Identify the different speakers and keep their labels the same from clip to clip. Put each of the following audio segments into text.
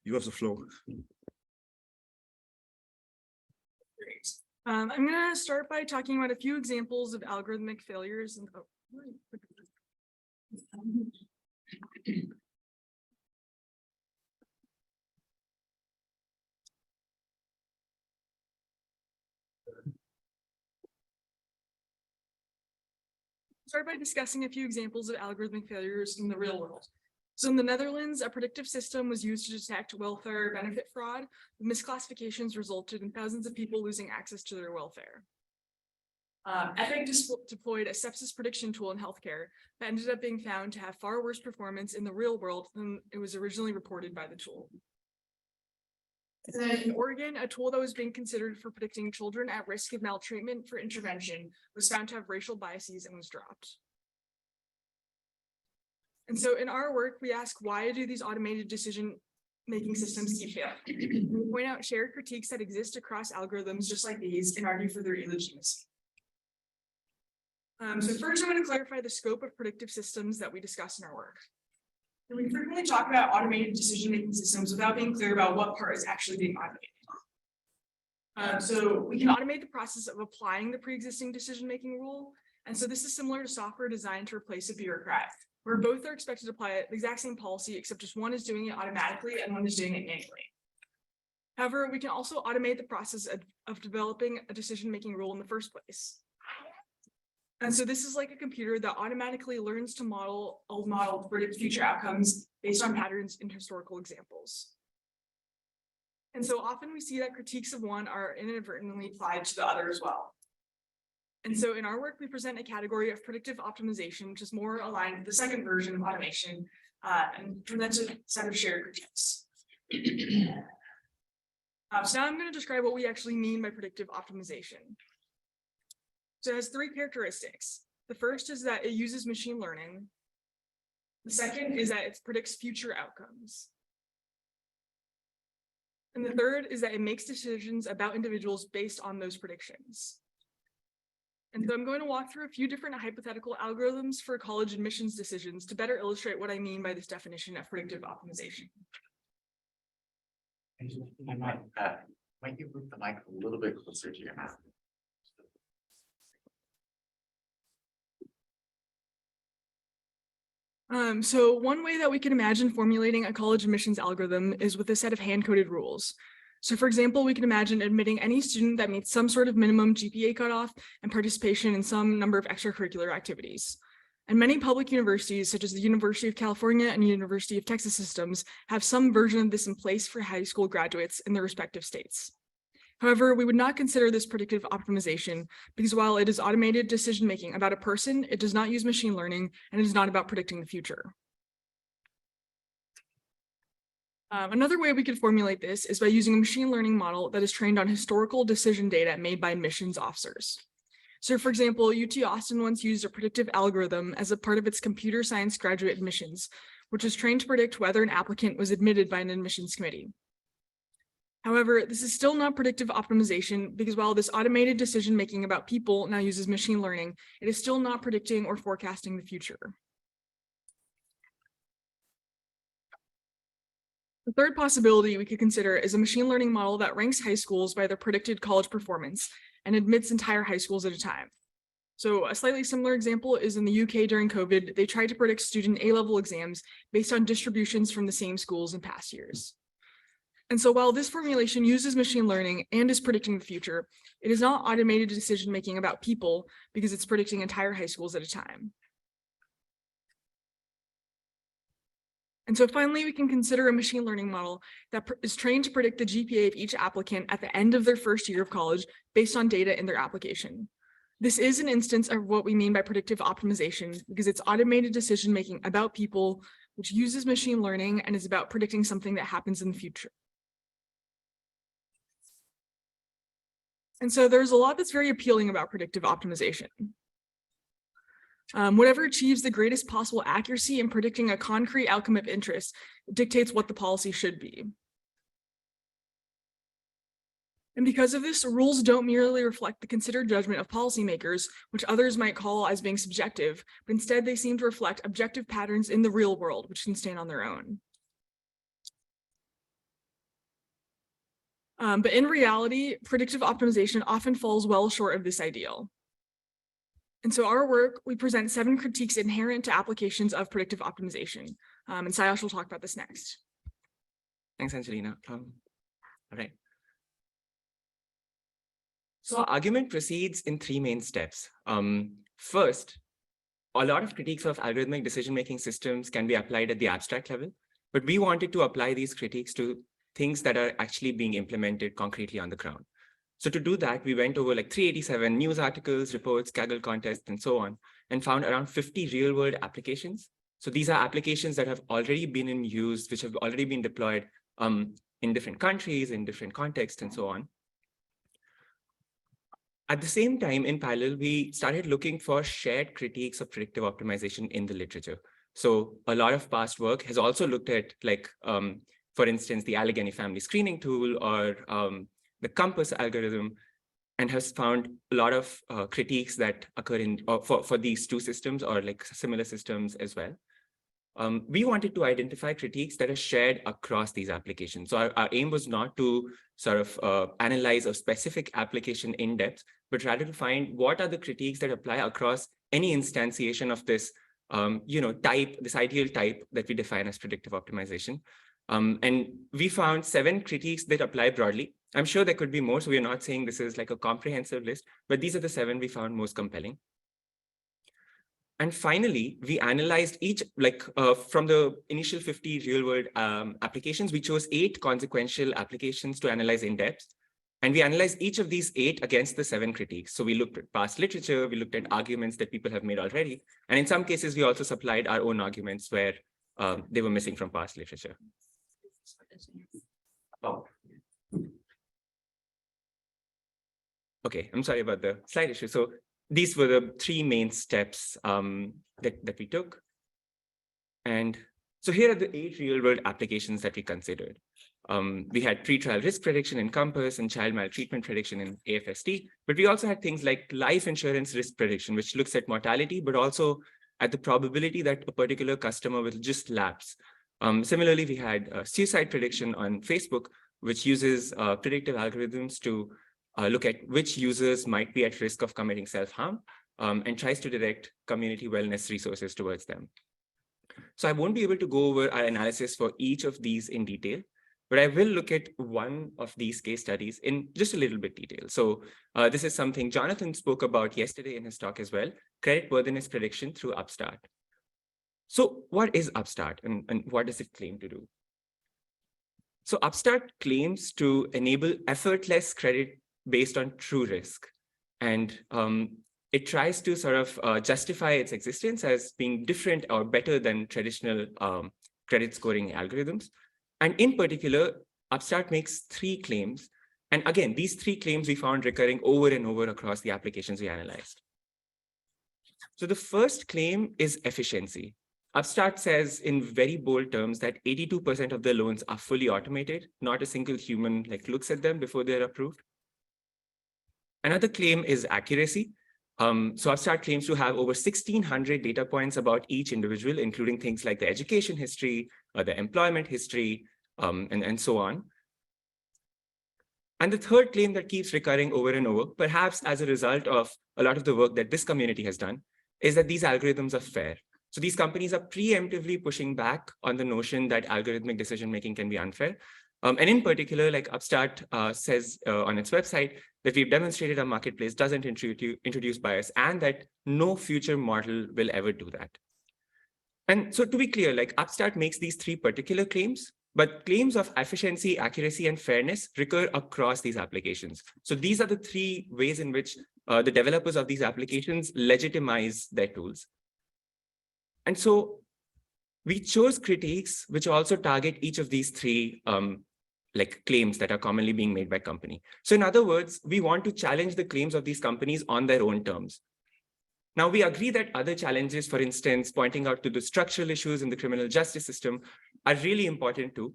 Speaker 1: You have the floor.
Speaker 2: Great. I'm going to start by talking about a few examples of algorithmic failures. And, start by discussing a few examples of algorithmic failures in the real world. So in the Netherlands, a predictive system was used to detect welfare benefit fraud. The misclassifications resulted in thousands of people losing access to their welfare. Epic deployed a sepsis prediction tool in healthcare that ended up being found to have far worse performance in the real world than it was originally reported by the tool. And then in Oregon, a tool that was being considered for predicting children at risk of maltreatment for intervention was found to have racial biases and was dropped. And so in our work, we ask, why do these automated decision-making systems keep failing? We point out shared critiques that exist across algorithms just like these and argue for their illegitimacy. So first, I'm going to clarify the scope of predictive systems that we discuss in our work. And we frequently talk about automated decision-making systems without being clear about what part is actually being automated. So we can automate the process of applying the pre-existing decision-making rule. And so this is similar to software designed to replace a bureaucrat, where both are expected to apply the exact same policy, except just one is doing it automatically and one is doing it manually. However, we can also automate the process of developing a decision-making rule in the first place. And so this is like a computer that automatically learns to model to predict future outcomes based on patterns in historical examples. And so often we see that critiques of one are inadvertently applied to the other as well. And so in our work, we present a category of predictive optimization, which is more aligned with the second version of automation, and presents a set of shared critiques. So now I'm going to describe what we actually mean by predictive optimization. So it has three characteristics. The first is that it uses machine learning. The second is that it predicts future outcomes. And the third is that it makes decisions about individuals based on those predictions. And so I'm going to walk through a few different hypothetical algorithms for college admissions decisions to better illustrate what I mean by this definition of predictive optimization.
Speaker 3: I might you move the mic a little bit closer to your mouth?
Speaker 2: So one way that we can imagine formulating a college admissions algorithm is with a set of hand-coded rules. So for example, we can imagine admitting any student that meets some sort of minimum GPA cutoff and participation in some number of extracurricular activities. And many public universities, such as the University of California and University of Texas systems, have some version of this in place for high school graduates in their respective states. However, we would not consider this predictive optimization because while it is automated decision-making about a person, it does not use machine learning and it is not about predicting the future. Another way we could formulate this is by using a machine learning model that is trained on historical decision data made by admissions officers. So for example, UT Austin once used a predictive algorithm as a part of its computer science graduate admissions, which was trained to predict whether an applicant was admitted by an admissions committee. However, this is still not predictive optimization because while this automated decision-making about people now uses machine learning, it is still not predicting or forecasting the future. The third possibility we could consider is a machine learning model that ranks high schools by their predicted college performance and admits entire high schools at a time. So a slightly similar example is in the UK during COVID, they tried to predict student A-level exams based on distributions from the same schools in past years. And so while this formulation uses machine learning and is predicting the future, it is not automated decision-making about people because it's predicting entire high schools at a time. And so finally, we can consider a machine learning model that is trained to predict the GPA of each applicant at the end of their first year of college based on data in their application. This is an instance of what we mean by predictive optimization because it's automated decision-making about people, which uses machine learning and is about predicting something that happens in the future. And so there's a lot that's very appealing about predictive optimization. Whatever achieves the greatest possible accuracy in predicting a concrete outcome of interest dictates what the policy should be. And because of this, rules don't merely reflect the considered judgment of policymakers, which others might call as being subjective, but instead they seem to reflect objective patterns in the real world, which can stand on their own. But in reality, predictive optimization often falls well short of this ideal. And so our work, we present 7 critiques inherent to applications of predictive optimization. And Sayash will talk about this next.
Speaker 1: Thanks, Angelina. All right. So our argument proceeds in 3 main steps. First, a lot of critiques of algorithmic decision-making systems can be applied at the abstract level, but we wanted to apply these critiques to things that are actually being implemented concretely on the ground. So to do that, we went over like 387 news articles, reports, Kaggle contests, and so on, and found around 50 real-world applications. So these are applications that have already been in use, which have already been deployed in different countries, in different contexts, and so on. At the same time, in parallel, we started looking for shared critiques of predictive optimization in the literature. So a lot of past work has also looked at, like, for instance, the Allegheny family screening tool or the Compass algorithm, and has found a lot of critiques that occur in for these 2 systems or like similar systems as well. We wanted to identify critiques that are shared across these applications. So our aim was not to sort of analyze a specific application in depth, but rather to find what are the critiques that apply across any instantiation of this, type, this ideal type that we define as predictive optimization. And we found 7 critiques that apply broadly. I'm sure there could be more, so we're not saying this is like a comprehensive list, but these are the 7 we found most compelling. And finally, we analyzed each, from the initial 50 real-world applications, we chose 8 consequential applications to analyze in depth. And we analyzed each of these 8 against the 7 critiques. So we looked at past literature, we looked at arguments that people have made already. And in some cases, we also supplied our own arguments where they were missing from past literature. Oh. Okay, I'm sorry about the slide issue. So these were the 3 main steps that we took. And so here are the 8 real-world applications that we considered. We had pretrial risk prediction in Compass and child maltreatment prediction in AFST, but we also had things like life insurance risk prediction, which looks at mortality, but also at the probability that a particular customer will just lapse. Similarly, we had suicide prediction on Facebook, which uses predictive algorithms to look at which users might be at risk of committing self-harm and tries to direct community wellness resources towards them. So I won't be able to go over our analysis for each of these in detail, but I will look at one of these case studies in just a little bit detail. So this is something Jonathan spoke about yesterday in his talk as well, creditworthiness prediction through Upstart. So what is Upstart and what does it claim to do? So Upstart claims to enable effortless credit based on true risk. And it tries to sort of justify its existence as being different or better than traditional credit scoring algorithms. And in particular, Upstart makes 3 claims. And again, these 3 claims we found recurring over and over across the applications we analyzed. So the first claim is efficiency. Upstart says in very bold terms that 82% of the loans are fully automated. Not a single human looks at them before they're approved. Another claim is accuracy. So Upstart claims to have over 1,600 data points about each individual, including things like the education history, the employment history, and so on. And the third claim that keeps recurring over and over, perhaps as a result of a lot of the work that this community has done, is that these algorithms are fair. So these companies are preemptively pushing back on the notion that algorithmic decision-making can be unfair. And in particular, like Upstart says on its website, that we've demonstrated our marketplace doesn't introduce bias and that no future model will ever do that. And so to be clear, like Upstart makes these 3 particular claims, but claims of efficiency, accuracy, and fairness recur across these applications. So these are the 3 ways in which the developers of these applications legitimize their tools. And so we chose critiques which also target each of these 3 claims that are commonly being made by company. So in other words, we want to challenge the claims of these companies on their own terms. Now, we agree that other challenges, for instance, pointing out to the structural issues in the criminal justice system are really important too.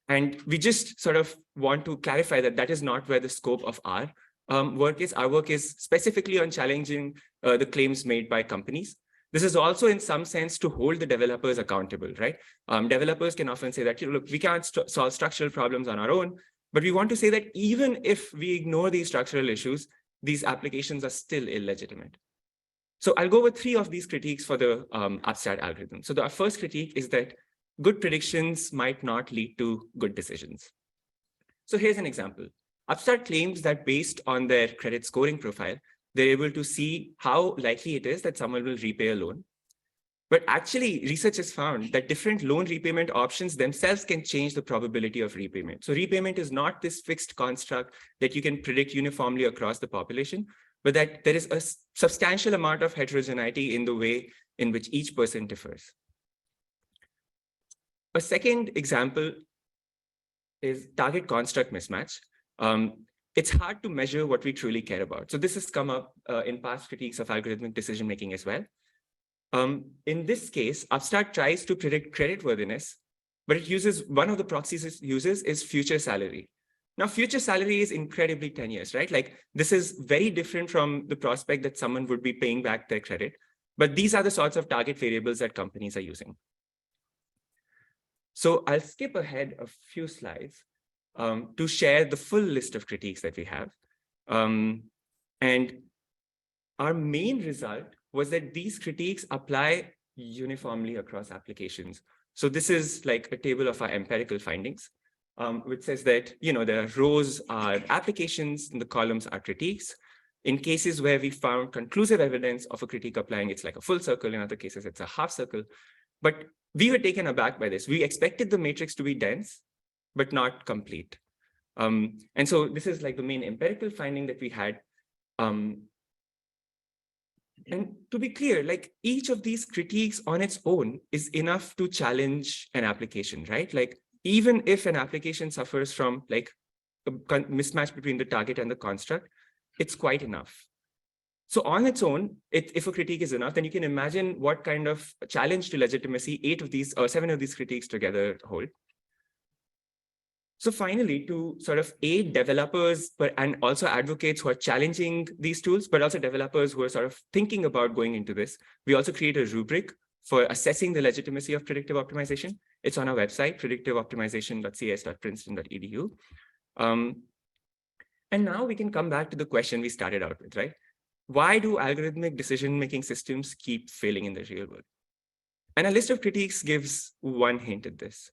Speaker 1: And we just sort of want to clarify that that is not where the scope of our work is. Our work is specifically on challenging the claims made by companies. This is also in some sense to hold the developers accountable, right? Developers can often say that, look, we can't solve structural problems on our own. But we want to say that even if we ignore these structural issues, these applications are still illegitimate. So I'll go over 3 of these critiques for the upstart algorithm. So the first critique is that good predictions might not lead to good decisions. So here's an example. Upstart claims that based on their credit scoring profile, they're able to see how likely it is that someone will repay a loan. But actually, research has found that different loan repayment options themselves can change the probability of repayment. So repayment is not this fixed construct that you can predict uniformly across the population, but that there is a substantial amount of heterogeneity in the way in which each person differs. A second example is target construct mismatch. It's hard to measure what we truly care about. So this has come up in past critiques of algorithmic decision-making as well. In this case, Upstart tries to predict creditworthiness, but it uses, one of the proxies it uses is future salary. Now, future salary is incredibly tenuous, right? Like this is very different from the prospect that someone would be paying back their credit, but these are the sorts of target variables that companies are using. So I'll skip ahead a few slides to share the full list of critiques that we have. And our main result was that these critiques apply uniformly across applications. So this is like a table of our empirical findings, which says that, the rows are applications and the columns are critiques. In cases where we found conclusive evidence of a critique applying, it's like a full circle. In other cases, it's a half circle. But we were taken aback by this. We expected the matrix to be dense, but not complete. And so this is like the main empirical finding that we had. And to be clear, like each of these critiques on its own is enough to challenge an application, right? Like even if an application suffers from like a mismatch between the target and the construct, it's quite enough. So on its own, if a critique is enough, then you can imagine what kind of challenge to legitimacy 8 of these or 7 of these critiques together hold. So finally, to sort of aid developers and also advocates who are challenging these tools, but also developers who are sort of thinking about going into this, we also create a rubric for assessing the legitimacy of predictive optimization. It's on our website, predictiveoptimization.cs.princeton.edu. And now we can come back to the question we started out with, right? Why do algorithmic decision-making systems keep failing in the real world? And a list of critiques gives one hint at this.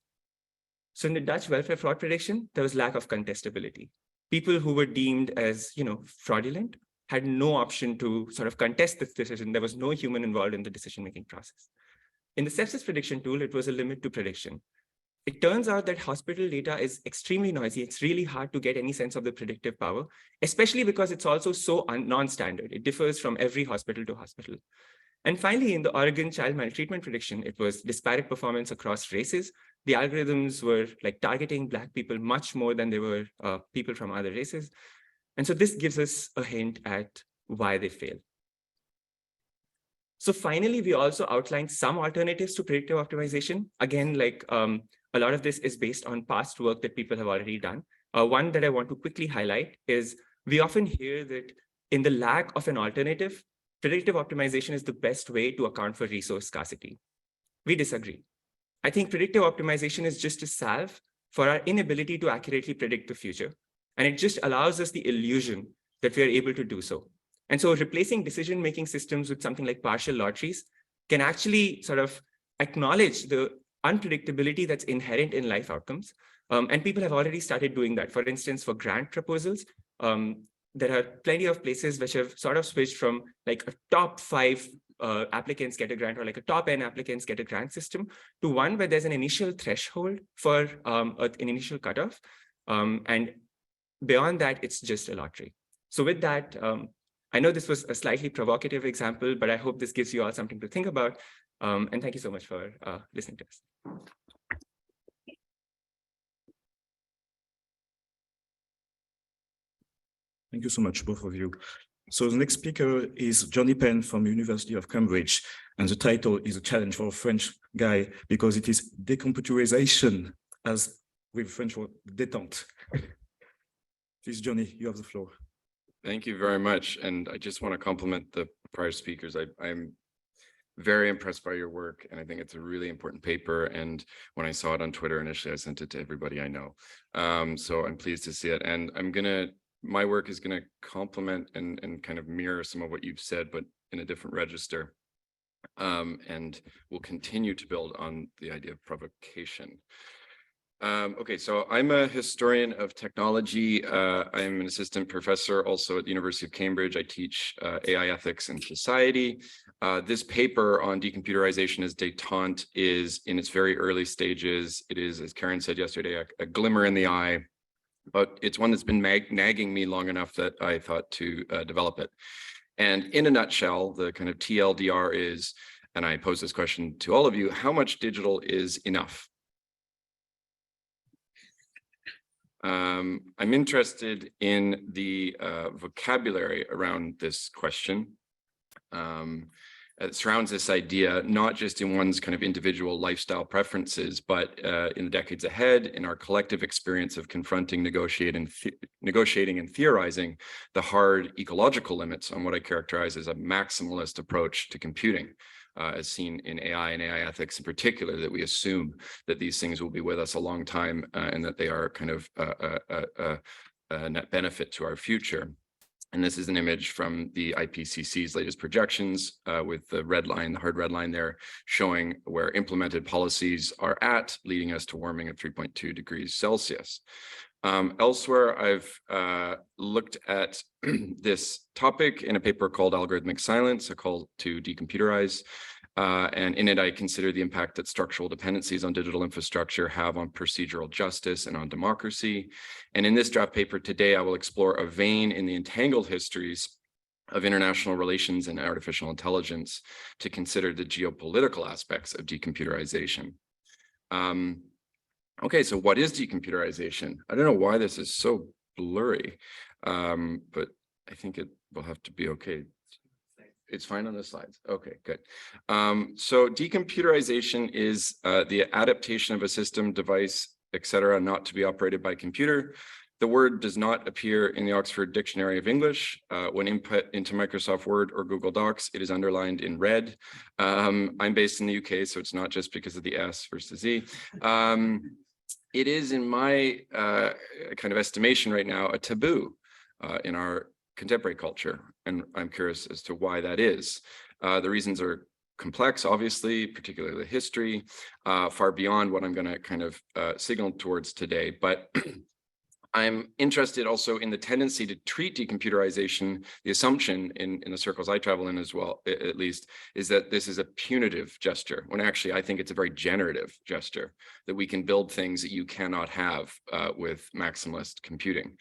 Speaker 1: So in the Dutch welfare fraud prediction, there was lack of contestability. People who were deemed as, fraudulent had no option to sort of contest this decision. There was no human involved in the decision-making process. In the sepsis prediction tool, it was a limit to prediction. It turns out that hospital data is extremely noisy. It's really hard to get any sense of the predictive power, especially because it's also so non-standard. It differs from every hospital to hospital. And finally, in the Oregon child maltreatment prediction, it was disparate performance across races. The algorithms were like targeting Black people much more than they were people from other races. And so this gives us a hint at why they fail. So finally, we also outlined some alternatives to predictive optimization. Again, like a lot of this is based on past work that people have already done. One that I want to quickly highlight is we often hear that in the lack of an alternative, predictive optimization is the best way to account for resource scarcity. We disagree. I think predictive optimization is just a salve for our inability to accurately predict the future. And it just allows us the illusion that we are able to do so. And so replacing decision-making systems with something like partial lotteries can actually sort of acknowledge the unpredictability that's inherent in life outcomes. And people have already started doing that. For instance, for grant proposals, there are plenty of places which have sort of switched from like a top 5 applicants get a grant or like a top N applicants get a grant system to one where there's an initial threshold for an initial cutoff. And beyond that, it's just a lottery. So with that, I know this was a slightly provocative example, but I hope this gives you all something to think about. And thank you so much for listening to us.
Speaker 4: Thank you so much, both of you. So the next speaker is Jonnie Penn from University of Cambridge. And the title is a challenge for a French guy because it is Decomputerization, as with French word, Détente. Please, Jonnie, you have the floor.
Speaker 5: Thank you very much. And I just want to compliment the prior speakers. very impressed by your work, and I think it's a really important paper. And when I saw it on Twitter initially, I sent it to everybody I know. So I'm pleased to see it. And my work is gonna complement and kind of mirror some of what you've said, but in a different register. And we'll continue to build on the idea of provocation. Okay, so I'm a historian of technology. I'm an assistant professor also at the University of Cambridge. I teach AI ethics and society. This paper on decomputerization as détente is in its very early stages. It is, as Karen said yesterday, a glimmer in the eye, but it's one that's been nagging me long enough that I thought to develop it. And in a nutshell, the kind of TLDR is, and I pose this question to all of you, how much digital is enough? I'm interested in the vocabulary around this question. It surrounds this idea, not just in one's kind of individual lifestyle preferences, but in the decades ahead, in our collective experience of confronting, negotiating and theorizing the hard ecological limits on what I characterize as a maximalist approach to computing. As seen in AI and AI ethics in particular, that we assume that these things will be with us a long time and that they are kind of a net benefit to our future. And this is an image from the IPCC's latest projections with the red line, the hard red line there, showing where implemented policies are at, leading us to warming of 3.2 degrees Celsius. Elsewhere, I've looked at this topic in a paper called Algorithmic Silence, a call to decomputerize. And in it, I consider the impact that structural dependencies on digital infrastructure have on procedural justice and on democracy. And in this draft paper today, I will explore a vein in the entangled histories of international relations and artificial intelligence to consider the geopolitical aspects of decomputerization. Okay, so what is decomputerization? I don't know why this is so blurry, but I think it will have to be okay. It's fine on the slides. Okay, good. So decomputerization is the adaptation of a system, device, etc., not to be operated by computer. The word does not appear in the Oxford Dictionary of English. When input into Microsoft Word or Google Docs, it is underlined in red. I'm based in the UK, so it's not just because of the S versus Z. It is, in my kind of estimation right now, a taboo in our contemporary culture, and I'm curious as to why that is. The reasons are complex, obviously, particularly the history, far beyond what I'm going to kind of signal towards today, but I'm interested also in the tendency to treat decomputerization. The assumption in the circles I travel in as well, at least, is that this is a punitive gesture, when actually I think it's a very generative gesture, that we can build things that you cannot have with maximalist computing.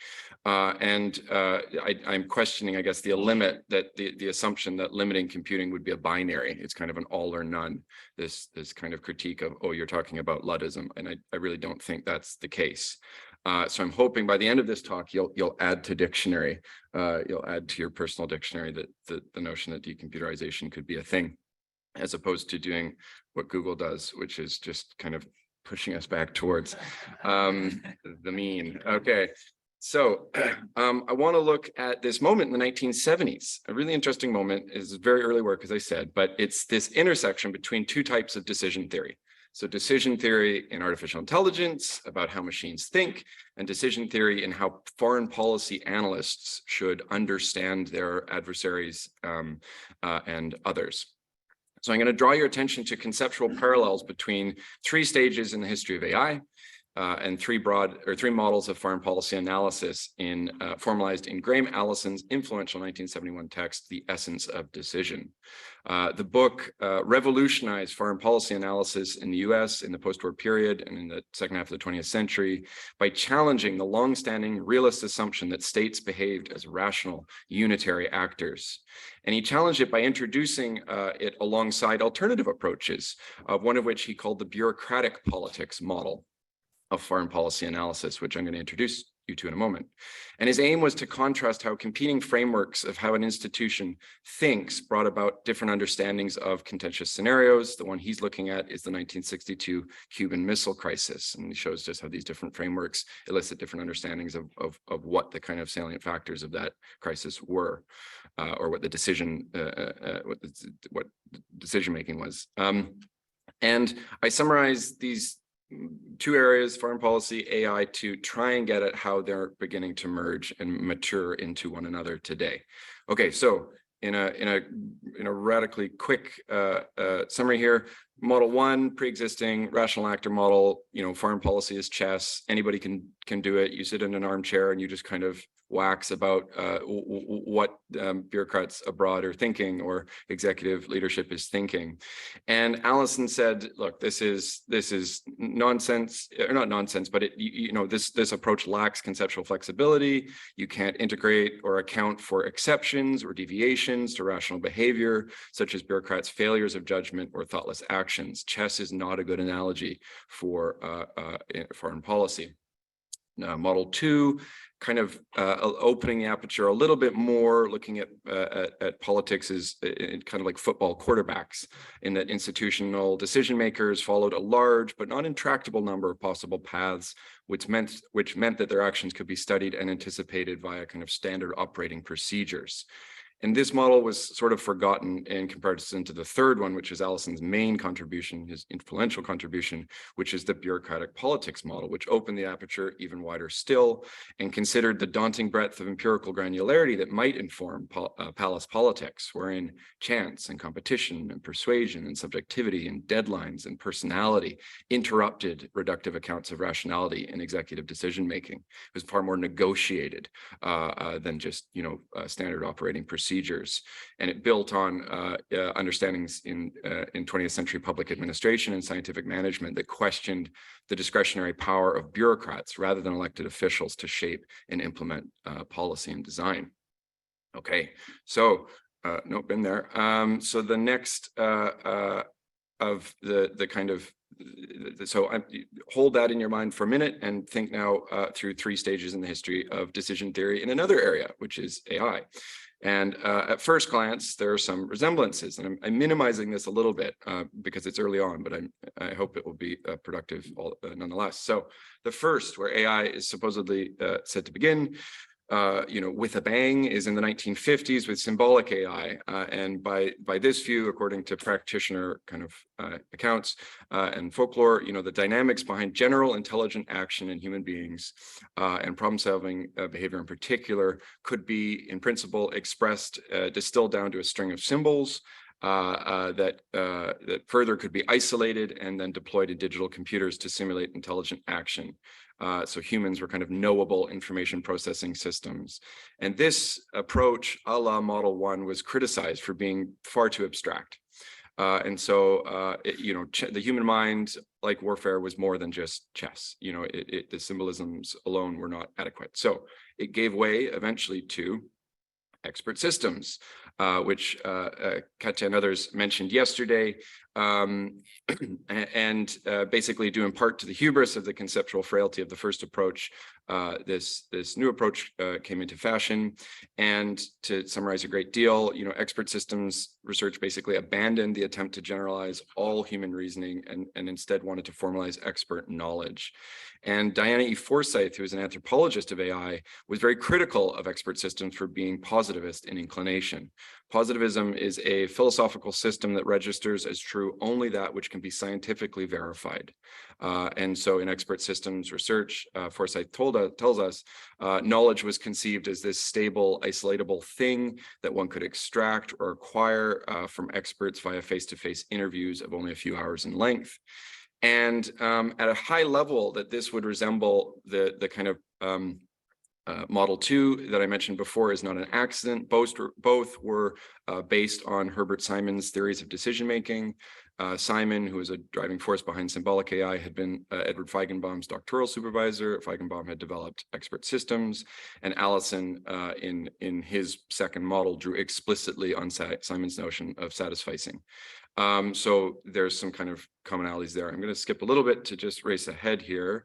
Speaker 5: I'm questioning, I guess, the limit that the assumption that limiting computing would be a binary. It's kind of an all or none, this kind of critique of, oh, you're talking about Luddism. And I really don't think that's the case. So I'm hoping by the end of this talk, you'll add to dictionary, you'll add to your personal dictionary that the notion that decomputerization could be a thing, as opposed to doing what Google does, which is just kind of pushing us back towards the mean. Okay, so I want to look at this moment in the 1970s. A really interesting moment. Is very early work, as I said, but it's this intersection between two types of decision theory. So decision theory in artificial intelligence about how machines think, and decision theory in how foreign policy analysts should understand their adversaries and others. So I'm going to draw your attention to conceptual parallels between three stages in the history of AI and three models of foreign policy analysis formalized in Graham Allison's influential 1971 text, The Essence of Decision. The book revolutionized foreign policy analysis in the US in the post-war period and in the second half of the 20th century by challenging the longstanding realist assumption that states behaved as rational, unitary actors. And he challenged it by introducing it alongside alternative approaches, one of which he called the bureaucratic politics model of foreign policy analysis, which I'm going to introduce you to in a moment. And his aim was to contrast how competing frameworks of how an institution thinks brought about different understandings of contentious scenarios. The one he's looking at is the 1962 Cuban Missile Crisis. And he shows just how these different frameworks elicit different understandings of what the kind of salient factors of that crisis were, or what the decision, what decision making was. And I summarize these two areas, foreign policy, AI, to try and get at how they're beginning to merge and mature into one another today. Okay, so in a radically quick summary here, model one, pre-existing rational actor model, foreign policy is chess. Anybody can do it. You sit in an armchair and you just kind of wax about what bureaucrats abroad are thinking or executive leadership is thinking. And Allison said, look, this is nonsense, or not nonsense, but this approach lacks conceptual flexibility. You can't integrate or account for exceptions or deviations to rational behavior, such as bureaucrats' failures of judgment or thoughtless actions. Chess is not a good analogy for foreign policy. Model two, kind of opening the aperture a little bit more, looking at politics as kind of like football quarterbacks, in that institutional decision makers followed a large but not intractable number of possible paths, which meant that their actions could be studied and anticipated via kind of standard operating procedures. And this model was sort of forgotten in comparison to the third one, which is Allison's main contribution, his influential contribution, which is the bureaucratic politics model, which opened the aperture even wider still and considered the daunting breadth of empirical granularity that might inform palace politics, wherein chance and competition and persuasion and subjectivity and deadlines and personality interrupted reductive accounts of rationality in executive decision-making. It was far more negotiated than just, standard operating procedures. And it built on understandings in 20th century public administration and scientific management that questioned the discretionary power of bureaucrats rather than elected officials to shape and implement policy and design. Okay, so nope, been there. So the next of the kind of, so hold that in your mind for a minute and think now through three stages in the history of decision theory in another area, which is AI. And at first glance, there are some resemblances, and I'm minimizing this a little bit because it's early on, but I hope it will be productive nonetheless. So the first, where AI is supposedly said to begin, with a bang, is in the 1950s with symbolic AI. And by this view, according to practitioner kind of accounts and folklore, the dynamics behind general intelligent action in human beings and problem-solving behavior in particular could be, in principle, expressed, distilled down to a string of symbols that further could be isolated and then deployed in digital computers to simulate intelligent action. So humans were kind of knowable information processing systems. And this approach, a la Model 1, was criticized for being far too abstract. And so, the human mind, like warfare, was more than just chess. The symbolisms alone were not adequate. So it gave way eventually to expert systems, which Katja and others mentioned yesterday, and basically due in part to the hubris of the conceptual frailty of the first approach, this new approach came into fashion. And to summarize a great deal, expert systems research basically abandoned the attempt to generalize all human reasoning and instead wanted to formalize expert knowledge. And Diana E. Forsyth, who is an anthropologist of AI, was very critical of expert systems for being positivist in inclination. Positivism is a philosophical system that registers as true only that which can be scientifically verified. And so in expert systems research, Forsyth tells us, knowledge was conceived as this stable, isolatable thing that one could extract or acquire from experts via face-to-face interviews of only a few hours in length. And at a high level, that this would resemble the kind of Model 2 that I mentioned before is not an accident. Both were based on Herbert Simon's theories of decision-making. Simon, who was a driving force behind symbolic AI, had been Edward Feigenbaum's doctoral supervisor. Feigenbaum had developed expert systems, and Allison, in his second model, drew explicitly on Simon's notion of satisficing. So there's some kind of commonalities there. I'm going to skip a little bit to just race ahead here.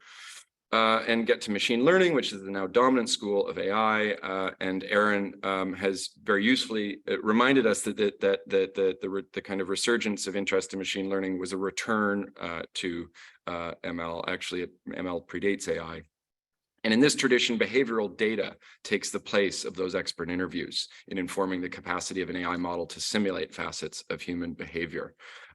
Speaker 5: and get to machine learning, which is the now dominant school of AI. And Aaron has very usefully reminded us that the kind of resurgence of interest in machine learning was a return to ML. Actually, ML predates AI. And in this tradition, behavioral data takes the place of those expert interviews in informing the capacity of an AI model to simulate facets of human behavior.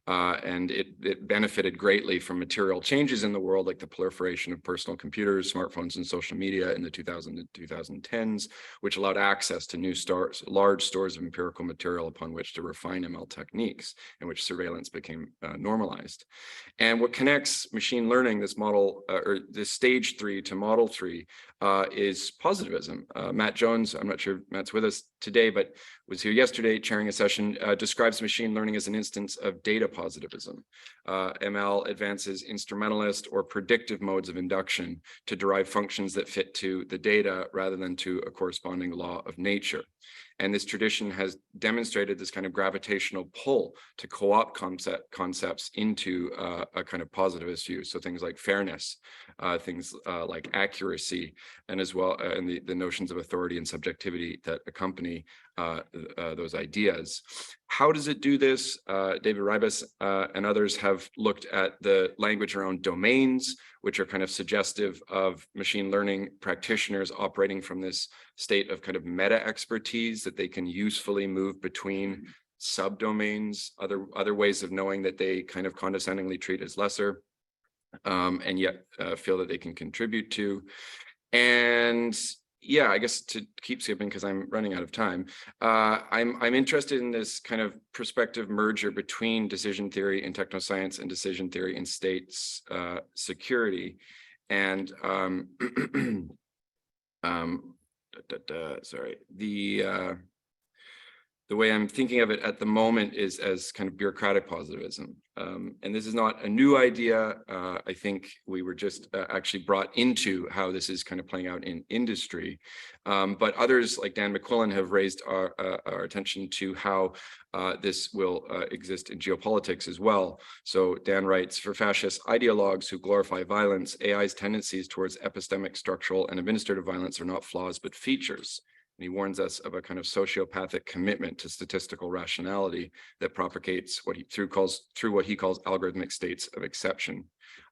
Speaker 5: And it benefited greatly from material changes in the world, like the proliferation of personal computers, smartphones, and social media in the 2000s and 2010s, which allowed access to new large stores of empirical material upon which to refine ML techniques, in which surveillance became normalized. And what connects machine learning, this model, or this stage 3 to model 3, is positivism. Matt Jones, I'm not sure if Matt's with us today, but was here yesterday chairing a session, describes machine learning as an instance of data positivism. ML advances instrumentalist or predictive modes of induction to derive functions that fit to the data rather than to a corresponding law of nature. And this tradition has demonstrated this kind of gravitational pull to co-opt concepts into a kind of positivist view. So things like fairness, things like accuracy, and as well, and the notions of authority and subjectivity that accompany those ideas. How does it do this? David Ribas and others have looked at the language around domains, which are kind of suggestive of machine learning practitioners operating from this state of kind of meta expertise that they can usefully move between subdomains, other ways of knowing that they kind of condescendingly treat as lesser, and yet feel that they can contribute to. And yeah, I guess to keep skipping because I'm running out of time, I'm interested in this kind of prospective merger between decision theory and technoscience and decision theory in states security. And sorry, the way I'm thinking of it at the moment is as kind of bureaucratic positivism. And this is not a new idea. I think we were just actually brought into how this is kind of playing out in industry. But others like Dan McQuillan have raised our attention to how this will exist in geopolitics as well. So Dan writes, for fascist ideologues who glorify violence, AI's tendencies towards epistemic, structural, and administrative violence are not flaws, but features. And he warns us of a kind of sociopathic commitment to statistical rationality that propagates what he through what he calls algorithmic states of exception.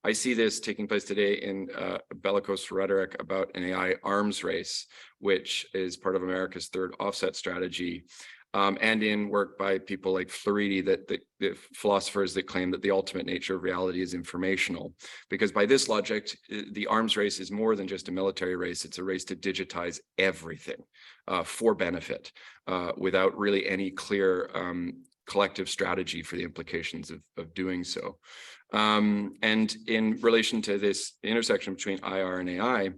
Speaker 5: I see this taking place today in bellicose rhetoric about an AI arms race, which is part of America's third offset strategy, and in work by people like Floridi, the philosophers that claim that the ultimate nature of reality is informational. Because by this logic, the arms race is more than just a military race. It's a race to digitize everything for benefit, without really any clear collective strategy for the implications of doing so. And in relation to this intersection between IR and AI,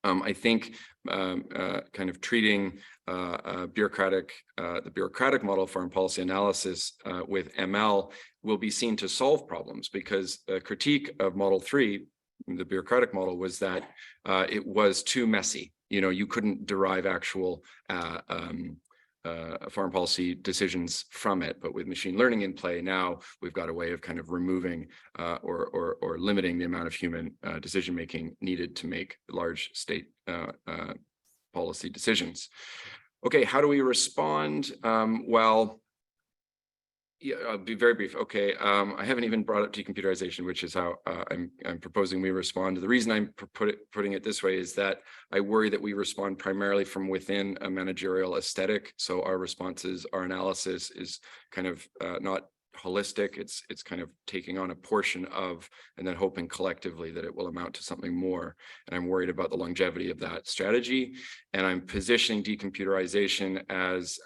Speaker 5: I think kind of treating the bureaucratic model of foreign policy analysis with ML will be seen to solve problems, because a critique of Model 3, the bureaucratic model, was that it was too messy. You know, you couldn't derive actual foreign policy decisions from it. But with machine learning in play now, we've got a way of kind of removing or limiting the amount of human decision making needed to make large state policy decisions. Okay, how do we respond? Well, yeah, I'll be very brief. Okay, I haven't even brought up decomputerization, which is how I'm proposing we respond. The reason I'm putting it this way is that I worry that we respond primarily from within a managerial aesthetic. So our responses, our analysis is kind of not holistic. It's kind of taking on a portion of, and then hoping collectively that it will amount to something more. And I'm worried about the longevity of that strategy. And I'm positioning decomputerization as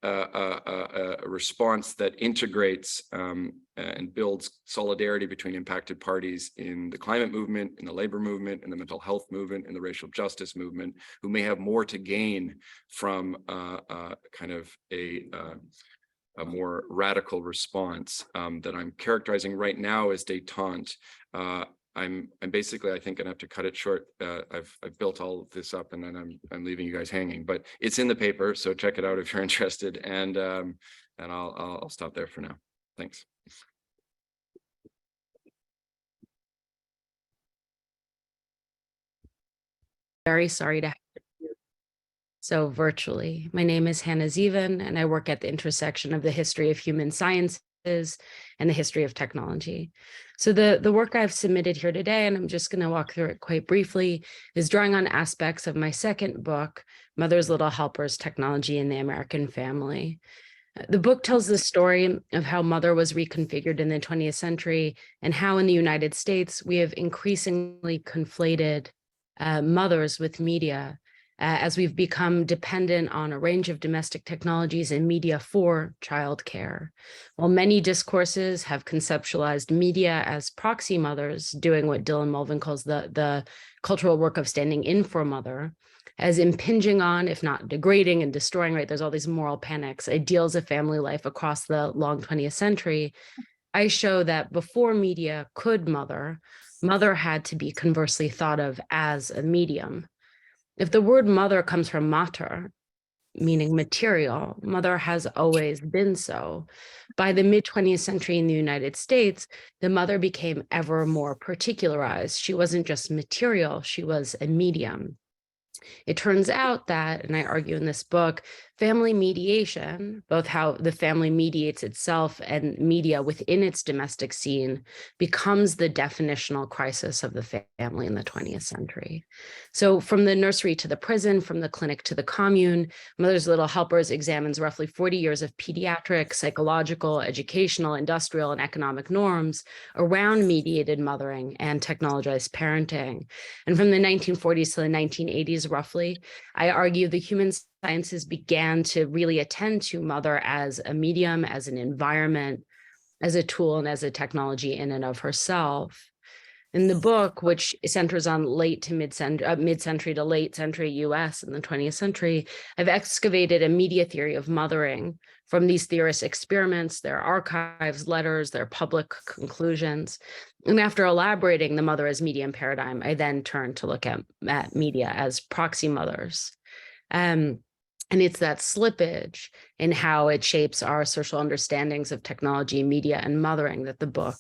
Speaker 5: a response that integrates and builds solidarity between impacted parties in the climate movement, in the labor movement, in the mental health movement, in the racial justice movement, who may have more to gain from kind of a more radical response that I'm characterizing right now as détente. I'm basically, I think, gonna have to cut it short. I've built all of this up, and then I'm leaving you guys hanging. But it's in the paper, so check it out if you're interested. And I'll stop there for now. Thanks.
Speaker 6: very sorry to have you so virtually. My name is Hannah Zeavin, and I work at the intersection of the history of human sciences and the history of technology. So the work I've submitted here today, and I'm just going to walk through it quite briefly, is drawing on aspects of my second book, Mother's Little Helpers: Technology in the American Family. The book tells the story of how mother was reconfigured in the 20th century and how in the United States we have increasingly conflated mothers with media as we've become dependent on a range of domestic technologies and media for childcare. While many discourses have conceptualized media as proxy mothers, doing what Dylan Mulvin calls the cultural work of standing in for mother, as impinging on, if not degrading and destroying, right? There's all these moral panics, ideals of family life across the long 20th century. I show that before media could mother had to be conversely thought of as a medium. If the word mother comes from mater, meaning material, mother has always been so. By the mid-20th century in the United States, the mother became ever more particularized. She wasn't just material, she was a medium. It turns out that, and I argue in this book, family mediation, both how the family mediates itself and media within its domestic scene, becomes the definitional crisis of the family in the 20th century. So from the nursery to the prison, from the clinic to the commune, Mother's Little Helpers examines roughly 40 years of pediatric, psychological, educational, industrial, and economic norms around mediated mothering and technologized parenting. And from the 1940s to the 1980s, roughly, I argue the human sciences began to really attend to mother as a medium, as an environment, as a tool, and as a technology in and of herself. In the book, which centers on late to mid-century to late century US in the 20th century, I've excavated a media theory of mothering from these theorists' experiments, their archives, letters, their public conclusions. And after elaborating the mother as medium paradigm, I then turned to look at media as proxy mothers. And it's that slippage in how it shapes our social understandings of technology, media, and mothering that the book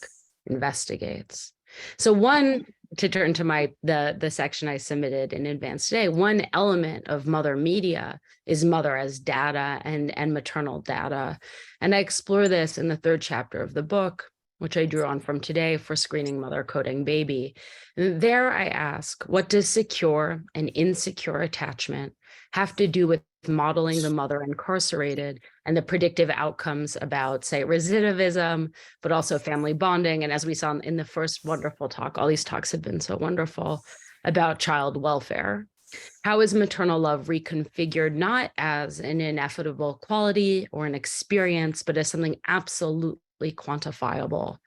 Speaker 6: investigates. So one, to turn to the section I submitted in advance today, one element of mother media is mother as data and maternal data. And I explore this in the third chapter of the book, which I drew on from today for Screening Mother Coding Baby. And there I ask, what does secure and insecure attachment have to do with modeling the mother incarcerated and the predictive outcomes about, say, recidivism, but also family bonding? And as we saw in the first wonderful talk, all these talks have been so wonderful, about child welfare. How is maternal love reconfigured not as an ineffable quality or an experience, but as something absolutely quantifiable?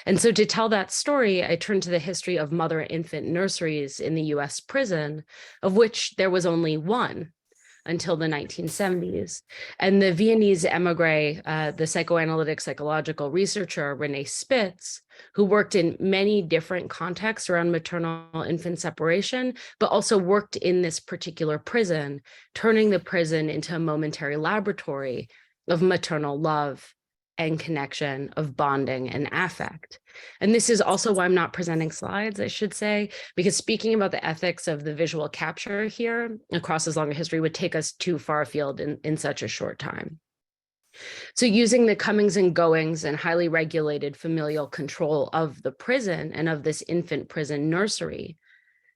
Speaker 6: And so to tell that story, I turned to the history of mother-infant nurseries in the US prison, of which there was only one until the 1970s. And the Viennese emigre, the psychoanalytic psychological researcher, Renee Spitz, who worked in many different contexts around maternal infant separation, but also worked in this particular prison, turning the prison into a momentary laboratory of maternal love and connection, of bonding and affect. And this is also why I'm not presenting slides, I should say, because speaking about the ethics of the visual capture here across as long a history would take us too far afield in such a short time. So using the comings and goings and highly regulated familial control of the prison and of this infant prison nursery,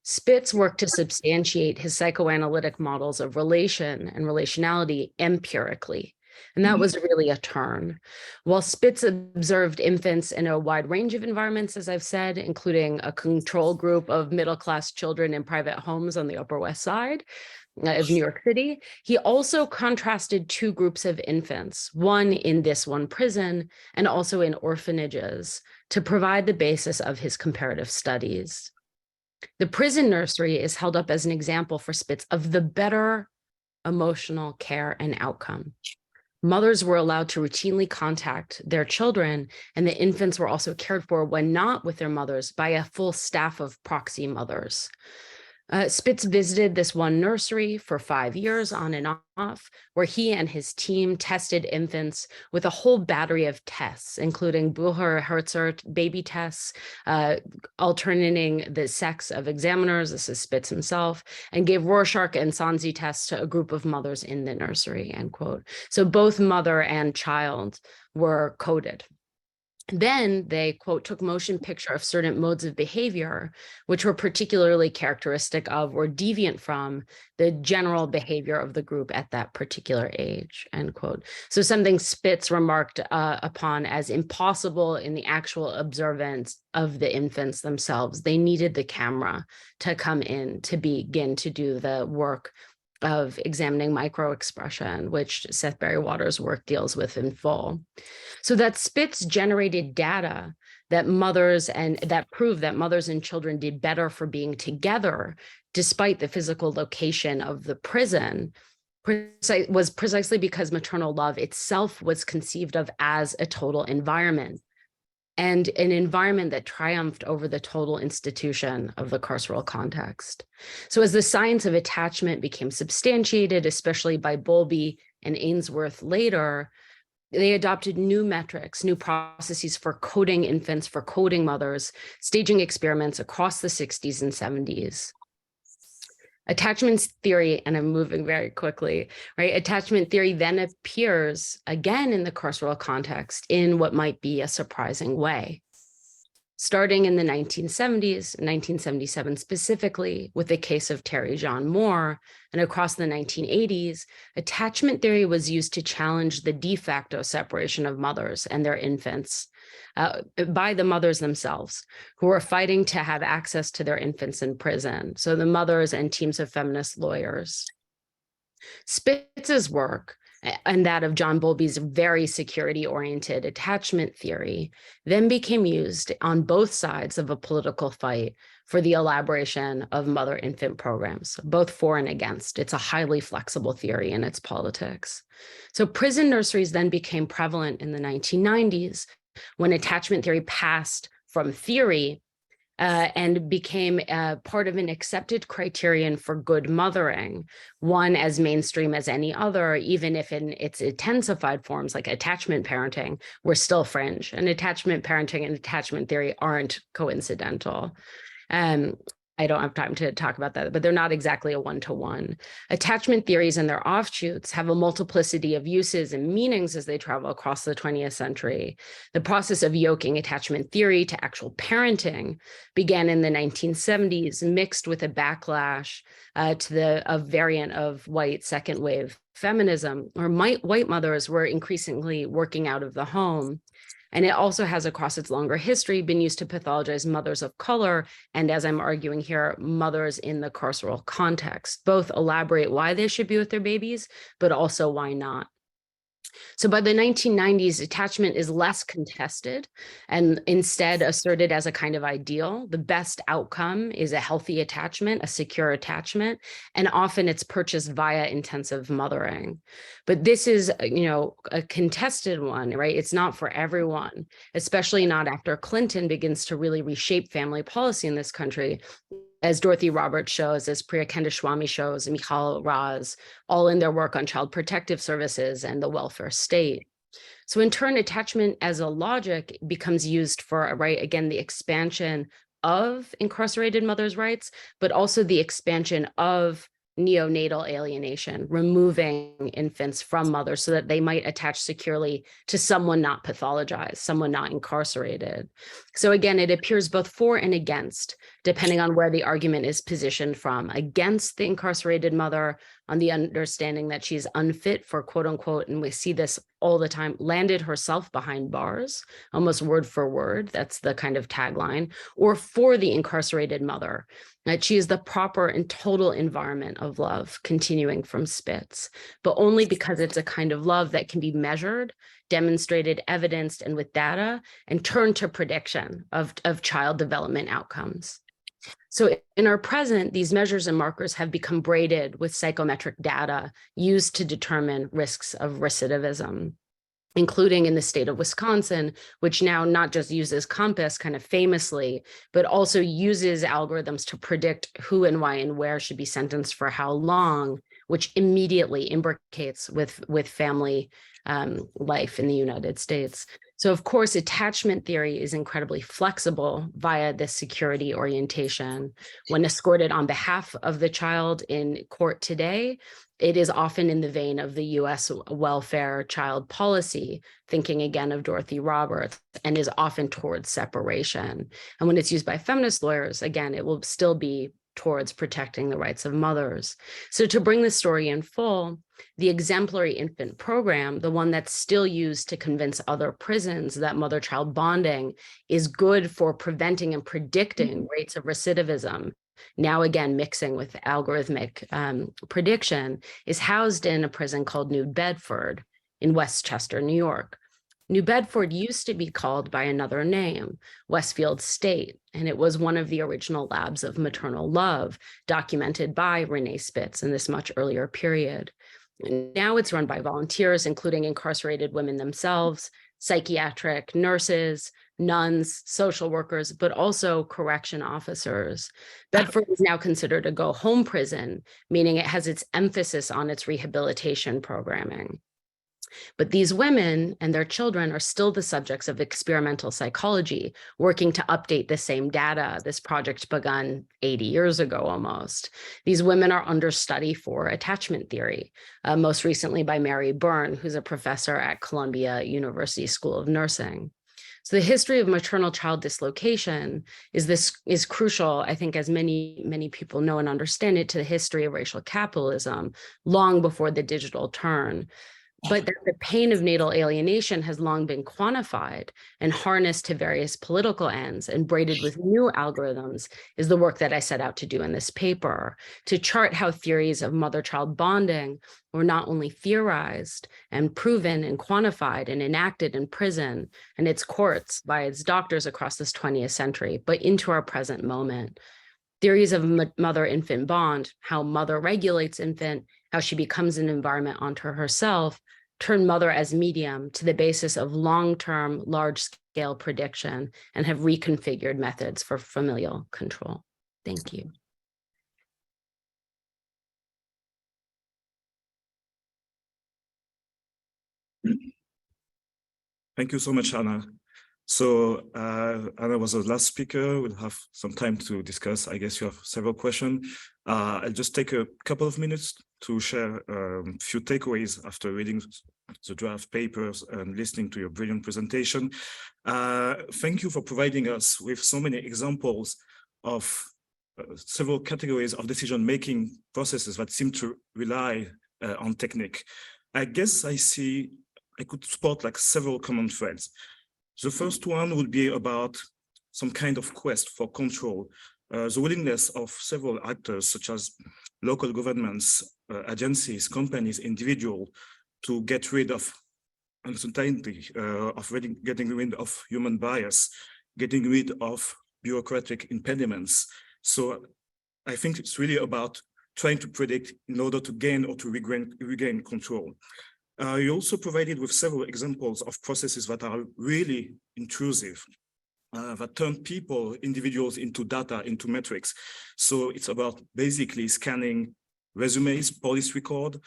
Speaker 6: Spitz worked to substantiate his psychoanalytic models of relation and relationality empirically. And that was really a turn. While Spitz observed infants in a wide range of environments, as I've said, including a control group of middle-class children in private homes on the Upper West Side of New York City, he also contrasted two groups of infants, one in this one prison and also in orphanages, to provide the basis of his comparative studies. The prison nursery is held up as an example for Spitz of the better emotional care and outcome. Mothers were allowed to routinely contact their children, and the infants were also cared for when not with their mothers by a full staff of proxy mothers. Spitz visited this one nursery for 5 years on and off, where he and his team tested infants with a whole battery of tests, including Bucher-Herzer baby tests, alternating the sex of examiners, this is Spitz himself, and gave Rorschach and Sanzi tests to a group of mothers in the nursery, end quote. So both mother and child were coded. Then they, quote, took motion picture of certain modes of behavior, which were particularly characteristic of or deviant from the general behavior of the group at that particular age, end quote. So something Spitz remarked upon as impossible in the actual observance of the infants themselves. They needed the camera to come in to begin to do the work of examining microexpression, which Seth Berry-Waters' work deals with in full. So that Spitz generated data that proved that mothers and children did better for being together, despite the physical location of the prison, was precisely because maternal love itself was conceived of as a total environment, and an environment that triumphed over the total institution of the carceral context. So as the science of attachment became substantiated, especially by Bowlby and Ainsworth later, they adopted new metrics, new processes for coding infants, for coding mothers, staging experiments across the 60s and 70s. Attachment theory, and I'm moving very quickly, right? Attachment theory then appears again in the carceral context in what might be a surprising way. Starting in the 1970s, 1977 specifically, with the case of Terry John Moore, and across the 1980s, attachment theory was used to challenge the de facto separation of mothers and their infants by the mothers themselves, who were fighting to have access to their infants in prison. So the mothers and teams of feminist lawyers. Spitz's work and that of John Bowlby's very security-oriented attachment theory then became used on both sides of a political fight for the elaboration of mother-infant programs, both for and against. It's a highly flexible theory in its politics. So prison nurseries then became prevalent in the 1990s when attachment theory passed from theory and became part of an accepted criterion for good mothering, one as mainstream as any other, even if in its intensified forms like attachment parenting were still fringe. And attachment parenting and attachment theory aren't coincidental. I don't have time to talk about that, but they're not exactly a one-to-one. Attachment theories and their offshoots have a multiplicity of uses and meanings as they travel across the 20th century. The process of yoking attachment theory to actual parenting began in the 1970s, mixed with a backlash to a variant of white second wave feminism, where white mothers were increasingly working out of the home. And it also has, across its longer history, been used to pathologize mothers of color, and as I'm arguing here, mothers in the carceral context, both elaborate why they should be with their babies, but also why not. So by the 1990s, attachment is less contested and instead asserted as a kind of ideal. The best outcome is a healthy attachment, a secure attachment, and often it's purchased via intensive mothering. But this is, a contested one, right? It's not for everyone, especially not after Clinton begins to really reshape family policy in this country, as Dorothy Roberts shows, as Priya Kendaswamy shows, and Michal Raz, all in their work on child protective services and the welfare state. So in turn, attachment as a logic becomes used for, again, the expansion of incarcerated mothers' rights, but also the expansion of neonatal alienation, removing infants from mothers so that they might attach securely to someone not pathologized, someone not incarcerated. So again, it appears both for and against, depending on where the argument is positioned from. Against the incarcerated mother on the understanding that she's unfit for quote unquote, and we see this all the time, landed herself behind bars, almost word for word, that's the kind of tagline, or for the incarcerated mother, that she is the proper and total environment of love, continuing from Spitz, but only because it's a kind of love that can be measured, demonstrated, evidenced, and with data, and turned to prediction of child development outcomes. So in our present, these measures and markers have become braided with psychometric data used to determine risks of recidivism. including in the state of Wisconsin, which now not just uses COMPAS kind of famously, but also uses algorithms to predict who and why and where should be sentenced for how long, which immediately imbricates with family life in the United States. So of course, attachment theory is incredibly flexible via this security orientation. When escorted on behalf of the child in court today, it is often in the vein of the US welfare child policy, thinking again of Dorothy Roberts, and is often towards separation. And when it's used by feminist lawyers, again, it will still be towards protecting the rights of mothers. So to bring the story in full, the exemplary infant program, the one that's still used to convince other prisons that mother-child bonding is good for preventing and predicting rates of recidivism, now again mixing with algorithmic prediction, is housed in a prison called New Bedford in Westchester, New York. New Bedford used to be called by another name, Westfield State, and it was one of the original labs of maternal love documented by Renee Spitz in this much earlier period. And now it's run by volunteers, including incarcerated women themselves, psychiatric nurses, nuns, social workers, but also correction officers. Bedford is now considered a go-home prison, meaning it has its emphasis on its rehabilitation programming. But these women and their children are still the subjects of experimental psychology, working to update the same data. This project begun 80 years ago almost. These women are under study for attachment theory, most recently by Mary Byrne, who's a professor at Columbia University School of Nursing. So the history of maternal child dislocation is crucial, I think, as many people know and understand it, to the history of racial capitalism long before the digital turn. But that the pain of natal alienation has long been quantified and harnessed to various political ends and braided with new algorithms is the work that I set out to do in this paper, to chart how theories of mother-child bonding were not only theorized and proven and quantified and enacted in prison and its courts by its doctors across this 20th century, but into our present moment. Theories of mother-infant bond, how mother regulates infant, how she becomes an environment unto herself, turn mother as medium to the basis of long-term, large-scale prediction and have reconfigured methods for familial control. Thank you.
Speaker 4: Thank you so much, Anna. So Anna was the last speaker. We'll have some time to discuss. I guess you have several questions. I'll just take a couple of minutes to share a few takeaways after reading the draft papers and listening to your brilliant presentation. Thank you for providing us with so many examples of several categories of decision-making processes that seem to rely on technique. I guess I could spot like several common threads. The first one would be about some kind of quest for control, the willingness of several actors, such as local governments, agencies, companies, individuals, to get rid of uncertainty, getting rid of human bias, getting rid of bureaucratic impediments. So I think it's really about trying to predict in order to gain or to regain control. You also provided with several examples of processes that are really intrusive, that turn people, individuals into data, into metrics. So it's about basically scanning resumes, police record,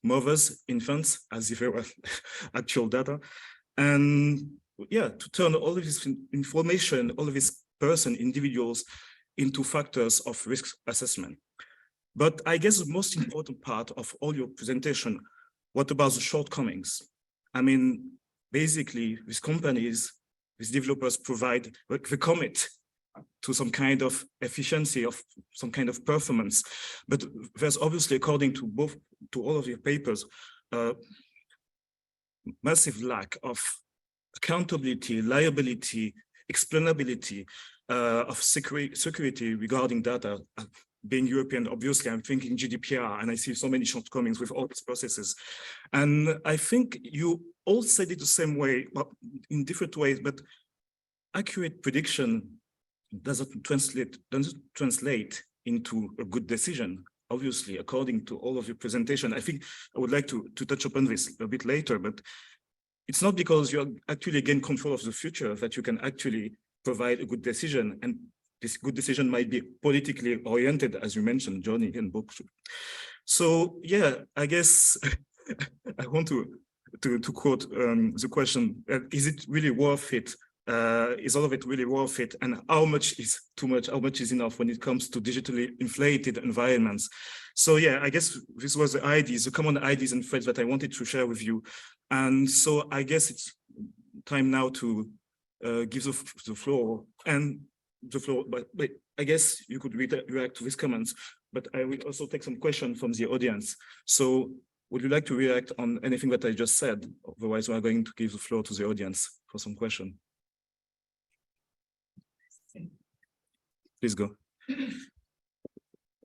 Speaker 4: mothers, infants, as if it were actual data. And yeah, to turn all of this information, all of these individuals into factors of risk assessment. But I guess the most important part of all your presentation, what about the shortcomings? I mean, basically, these companies, these developers provide, like, they commit to some kind of efficiency, of some kind of performance. But there's obviously, according to all of your papers, massive lack of accountability, liability, explainability, of security regarding data. Being European, obviously, I'm thinking GDPR, and I see so many shortcomings with all these processes. And I think you all said it the same way, but in different ways, but accurate prediction doesn't translate into a good decision, obviously, according to all of your presentation. I think I would like to touch upon this a bit later, but it's not because you actually gain control of the future that you can actually provide a good decision. And this good decision might be politically oriented, as you mentioned, Jonnie and Burcu. So yeah, I guess I want to quote the question, is it really worth it? Is all of it really worth it? And how much is too much? How much is enough when it comes to digitally inflated environments? So yeah, I guess this was the ideas, the common ideas and threads that I wanted to share with you. And so I guess it's time now to give the floor but I guess you could react to these comments, but I will also take some questions from the audience. So would you like to react on anything that I just said? Otherwise, we are going to give the floor to the audience for some question. Please go.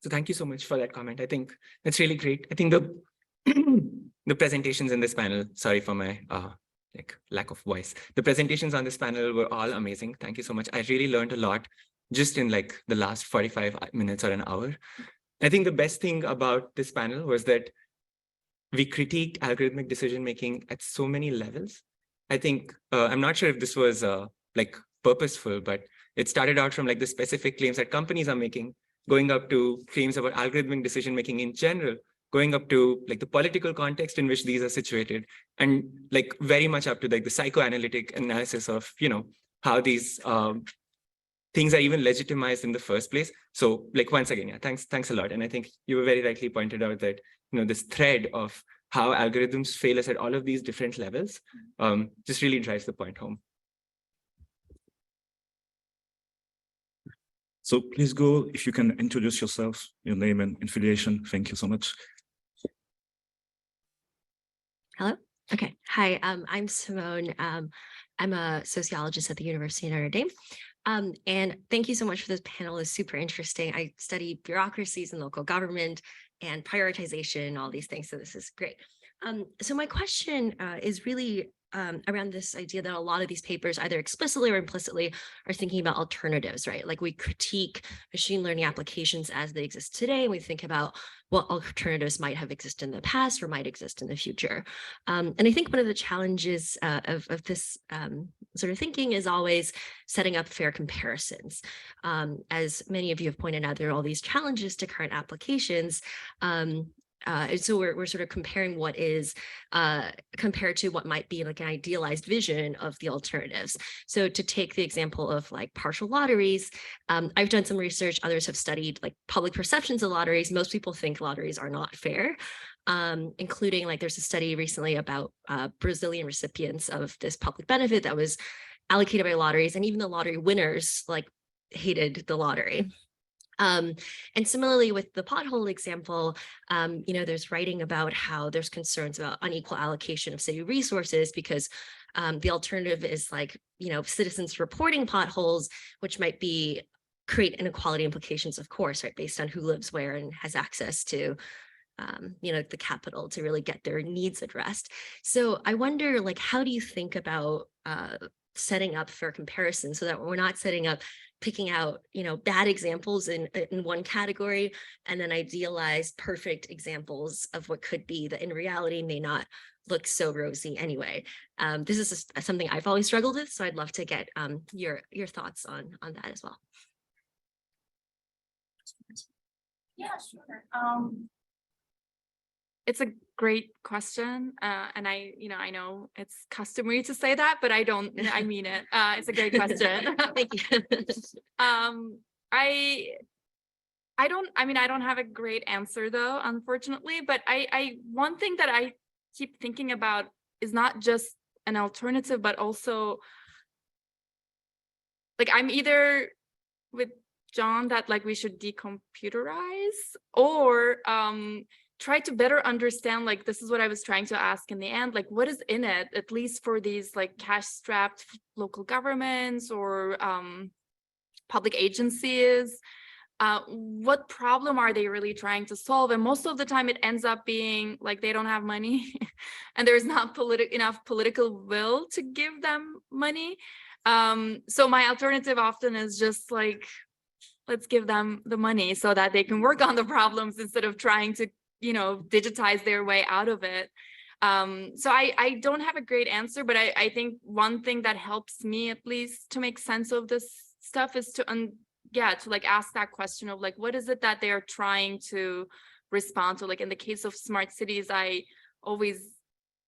Speaker 1: So thank you so much for that comment. I think that's really great. I think the presentations in this panel, sorry for my lack of voice. The presentations on this panel were all amazing. Thank you so much. I really learned a lot just in like the last 45 minutes or an hour. I think the best thing about this panel was that we critiqued algorithmic decision-making at so many levels. I think, I'm not sure if this was like purposeful, but it started out from like the specific claims that companies are making, going up to claims about algorithmic decision-making in general, going up to like the political context in which these are situated, and like very much up to like the psychoanalytic analysis of, you know, how these things are even legitimized in the first place. So like, once again, yeah, thanks a lot. And I think you were very rightly pointed out that, you know, this thread of how algorithms fail us at all of these different levels just really drives the point home.
Speaker 4: So please go, if you can introduce yourself, your name and affiliation. Thank you so much.
Speaker 7: Hello. Okay. Hi, I'm Simone. I'm a sociologist at the University of Notre Dame. And thank you so much for this panel. It's super interesting. I study bureaucracies and local government and prioritization, all these things. So this is great. So my question is really around this idea that a lot of these papers, either explicitly or implicitly, are thinking about alternatives, right? Like we critique machine learning applications as they exist today, and we think about what alternatives might have existed in the past or might exist in the future. And I think one of the challenges of this sort of thinking is always setting up fair comparisons. As many of you have pointed out, there are all these challenges to current applications. And so we're sort of comparing what is compared to what might be like an idealized vision of the alternatives. So to take the example of like partial lotteries, I've done some research, others have studied like public perceptions of lotteries. Most people think lotteries are not fair, including like there's a study recently about Brazilian recipients of this public benefit that was allocated by lotteries, and even the lottery winners like hated the lottery. And similarly with the pothole example, you know, there's writing about how there's concerns about unequal allocation of city resources because the alternative is like, you know, citizens reporting potholes, which might be create inequality implications, of course, right, based on who lives where and has access to, you know, the capital to really get their needs addressed. So I wonder, like, how do you think about setting up fair comparison so that we're not picking out, you know, bad examples in one category and then idealized perfect examples of what could be that in reality may not look so rosy anyway. This is something I've always struggled with, so I'd love to get your thoughts on that as well.
Speaker 8: Yeah, sure. It's a great question, and I know it's customary to say that, but I don't. I mean it. It's a great question.
Speaker 7: Thank you.
Speaker 8: I don't have a great answer though, unfortunately. But one thing that I keep thinking about is not just an alternative, but also like I'm either with John that like we should decomputerize or try to better understand, like, this is what I was trying to ask in the end, like, what is in it, at least for these like cash-strapped local governments or public agencies? What problem are they really trying to solve? And most of the time it ends up being like they don't have money and there's not enough political will to give them money. So my alternative often is just like, let's give them the money so that they can work on the problems instead of trying to, you know, digitize their way out of it. So I don't have a great answer, but I think one thing that helps me at least to make sense of this stuff is to like ask that question of like, what is it that they are trying to respond to? Like in the case of smart cities, I always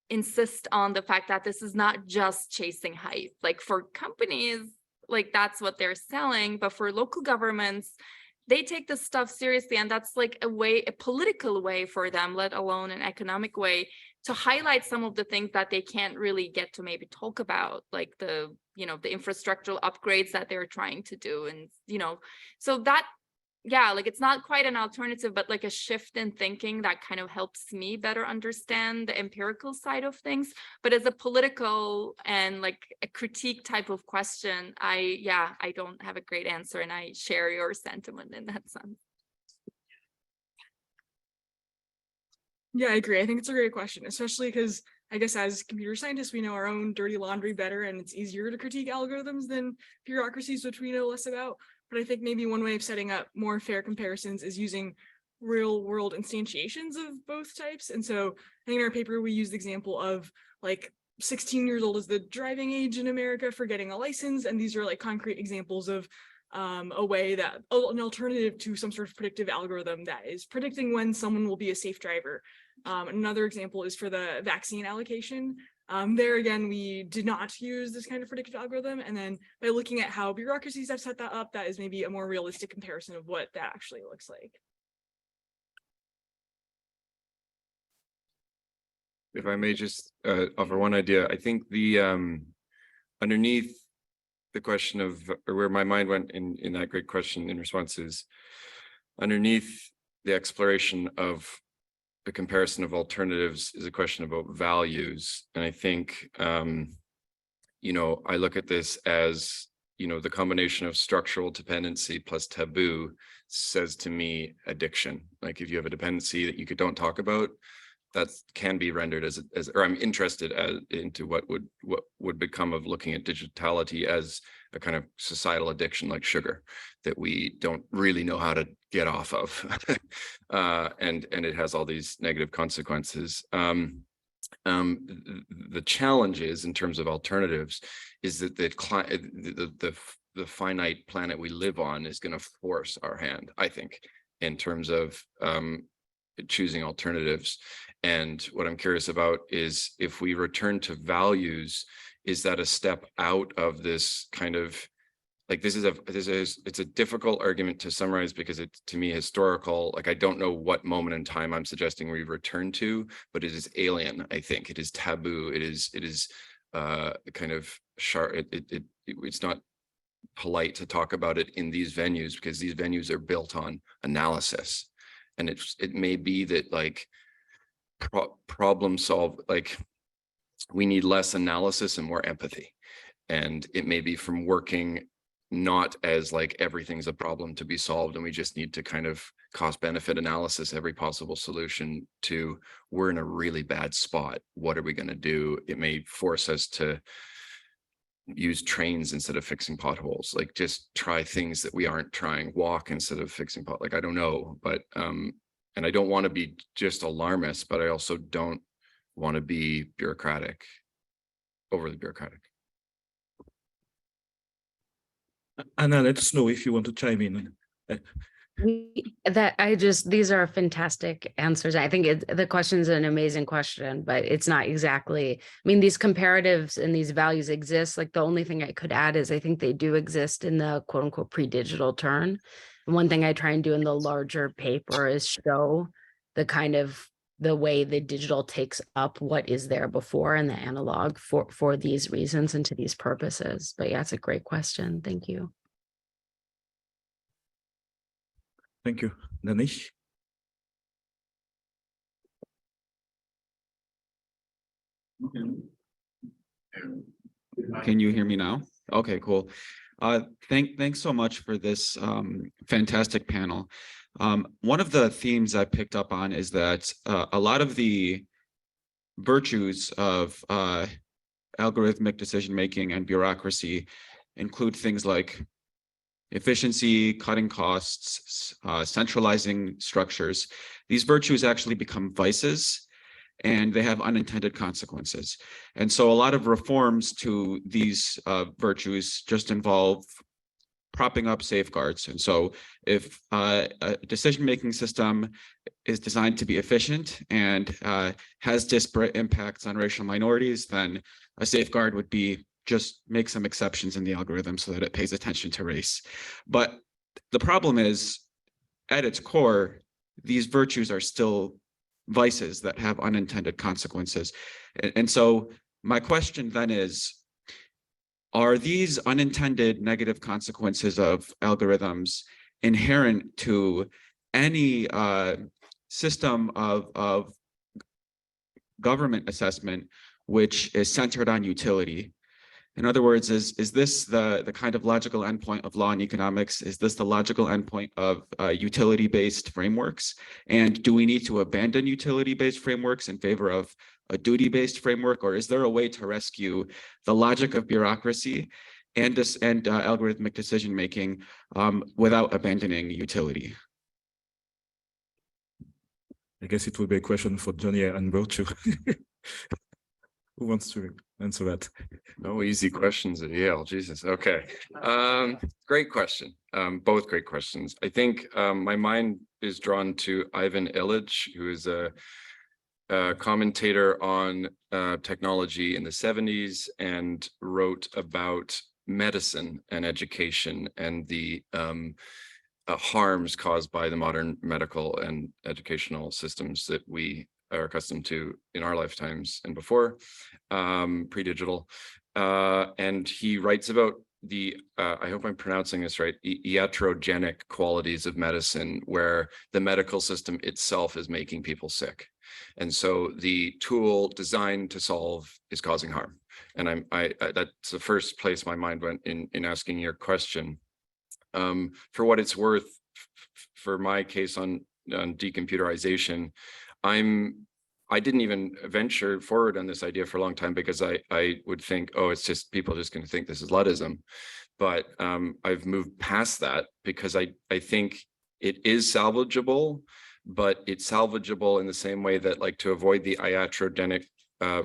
Speaker 8: insist on the fact that this is not just chasing hype. Like for companies, like that's what they're selling, but for local governments, they take this stuff seriously, and that's like a political way for them, let alone an economic way, to highlight some of the things that they can't really get to maybe talk about, like the infrastructural upgrades that they're trying to do. And, so that, yeah, like it's not quite an alternative, but like a shift in thinking that kind of helps me better understand the empirical side of things. But as a political and like a critique type of question, I don't have a great answer, and I share your sentiment in that sense.
Speaker 2: Yeah, I agree. I think it's a great question, especially because I guess as computer scientists, we know our own dirty laundry better, and it's easier to critique algorithms than bureaucracies, which we know less about. But I think maybe one way of setting up more fair comparisons is using real world instantiations of both types. And so I think in our paper, we use the example of like 16 years old is the driving age in America for getting a license. And these are like concrete examples of a way that an alternative to some sort of predictive algorithm that is predicting when someone will be a safe driver. Another example is for the vaccine allocation. There again, we did not use this kind of predictive algorithm. And then by looking at how bureaucracies have set that up, that is maybe a more realistic comparison of what that actually looks like.
Speaker 5: If I may just offer one idea, I think the underneath the question of, or where my mind went in that great question in response is, underneath the exploration of the comparison of alternatives is a question about values. And I think, I look at this as, the combination of structural dependency plus taboo says to me addiction. Like if you have a dependency that you don't talk about, that can be rendered as or I'm interested into what would become of looking at digitality as a kind of societal addiction like sugar that we don't really know how to get off of. And it has all these negative consequences. The challenge is, in terms of alternatives, is that the finite planet we live on is going to force our hand, I think, in terms of choosing alternatives. And what I'm curious about is, if we return to values, is that a step out of this kind of like, it's a difficult argument to summarize because it's, to me, historical. Like I don't know what moment in time I'm suggesting we return to, but it is alien. I think it is taboo. It is kind of sharp. It's not polite to talk about it in these venues, because these venues are built on analysis. And it may be that like problem solve, like we need less analysis and more empathy. And it may be from working not as like everything's a problem to be solved and we just need to kind of cost benefit analysis every possible solution to, we're in a really bad spot. What are we going to do? It may force us to use trains instead of fixing potholes, like just try things that we aren't trying, walk instead of fixing like I don't know, but and I don't want to be just alarmist, but I also don't want to be bureaucratic, overly bureaucratic.
Speaker 4: Anna, let us know if you want to chime in.
Speaker 6: These are fantastic answers. I think the question is an amazing question, but it's not exactly, these comparatives and these values exist. Like the only thing I could add is I think they do exist in the quote unquote pre-digital turn. And one thing I try and do in the larger paper is show the way the digital takes up what is there before and the analog for these reasons and to these purposes. But yeah, it's a great question. Thank you.
Speaker 4: Thank you. Danish?
Speaker 9: Can you hear me now? Okay, cool. Thanks so much for this fantastic panel. One of the themes I picked up on is that a lot of the virtues of algorithmic decision-making and bureaucracy include things like efficiency, cutting costs, centralizing structures. These virtues actually become vices. and they have unintended consequences. And so a lot of reforms to these virtues just involve propping up safeguards. And so if a decision-making system is designed to be efficient and has disparate impacts on racial minorities, then a safeguard would be just make some exceptions in the algorithm so that it pays attention to race. But the problem is, at its core, these virtues are still vices that have unintended consequences. And so my question then is, are these unintended negative consequences of algorithms inherent to any system of government assessment which is centered on utility? In other words, is this the kind of logical endpoint of law and economics? Is this the logical endpoint of utility-based frameworks? And do we need to abandon utility-based frameworks in favor of a duty-based framework, or is there a way to rescue the logic of bureaucracy and algorithmic decision-making without abandoning utility?
Speaker 4: I guess it will be a question for Jonnie and Burcu. Who wants to answer that?
Speaker 5: No easy questions at Yale, Jesus. Okay. Great question. Both great questions. I think my mind is drawn to Ivan Illich, who is a commentator on technology in the 70s and wrote about medicine and education and the harms caused by the modern medical and educational systems that we are accustomed to in our lifetimes and before, pre-digital. And he writes about the, I hope I'm pronouncing this right, iatrogenic qualities of medicine, where the medical system itself is making people sick. And so the tool designed to solve is causing harm. And that's the first place my mind went in asking your question. For what it's worth, for my case on decomputerization, I didn't even venture forward on this idea for a long time because I would think, oh, it's just people just going to think this is Luddism. But I've moved past that because I think it is salvageable, but it's salvageable in the same way that, like, to avoid the iatrogenic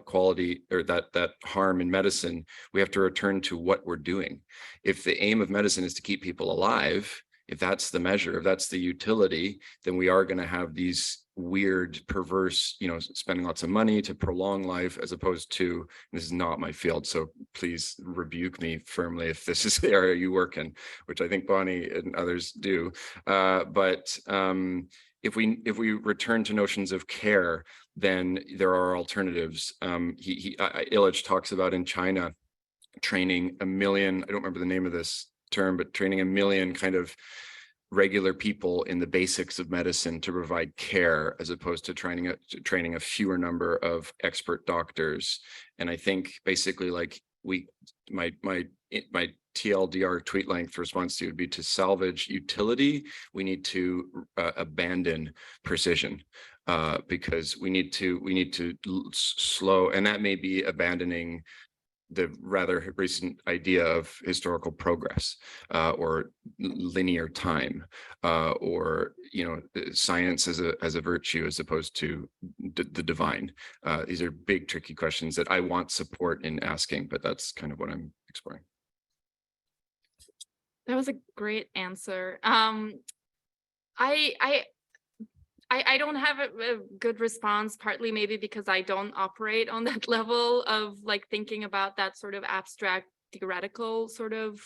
Speaker 5: quality or that harm in medicine, we have to return to what we're doing. If the aim of medicine is to keep people alive, if that's the measure, if that's the utility, then we are going to have these weird, perverse, spending lots of money to prolong life, as opposed to, this is not my field, so please rebuke me firmly if this is the area you work in, which I think Bonnie and others do. But if we return to notions of care, then there are alternatives. Illich talks about in China training 1 million, I don't remember the name of this term, but training 1 million kind of regular people in the basics of medicine to provide care, as opposed to training a fewer number of expert doctors. And I think basically, like, my TLDR tweet length response to would be, to salvage utility, we need to abandon precision, because we need to slow, and that may be abandoning the rather recent idea of historical progress, or linear time, or science as a virtue as opposed to the divine. These are big, tricky questions that I want support in asking, but that's kind of what I'm exploring.
Speaker 8: That was a great answer. I don't have a good response, partly maybe because I don't operate on that level of, like, thinking about that sort of abstract, theoretical sort of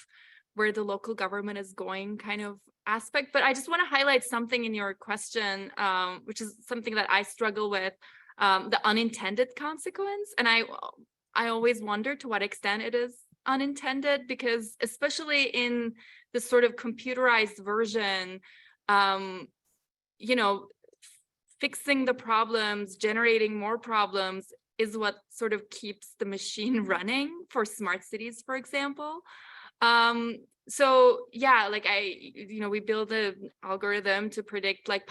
Speaker 8: where the local government is going kind of aspect. But I just want to highlight something in your question, which is something that I struggle with, the unintended consequence. And I always wonder to what extent it is unintended, because especially in this sort of computerized version, fixing the problems, generating more problems is what sort of keeps the machine running for smart cities, for example. So yeah, like we build an algorithm to predict, like,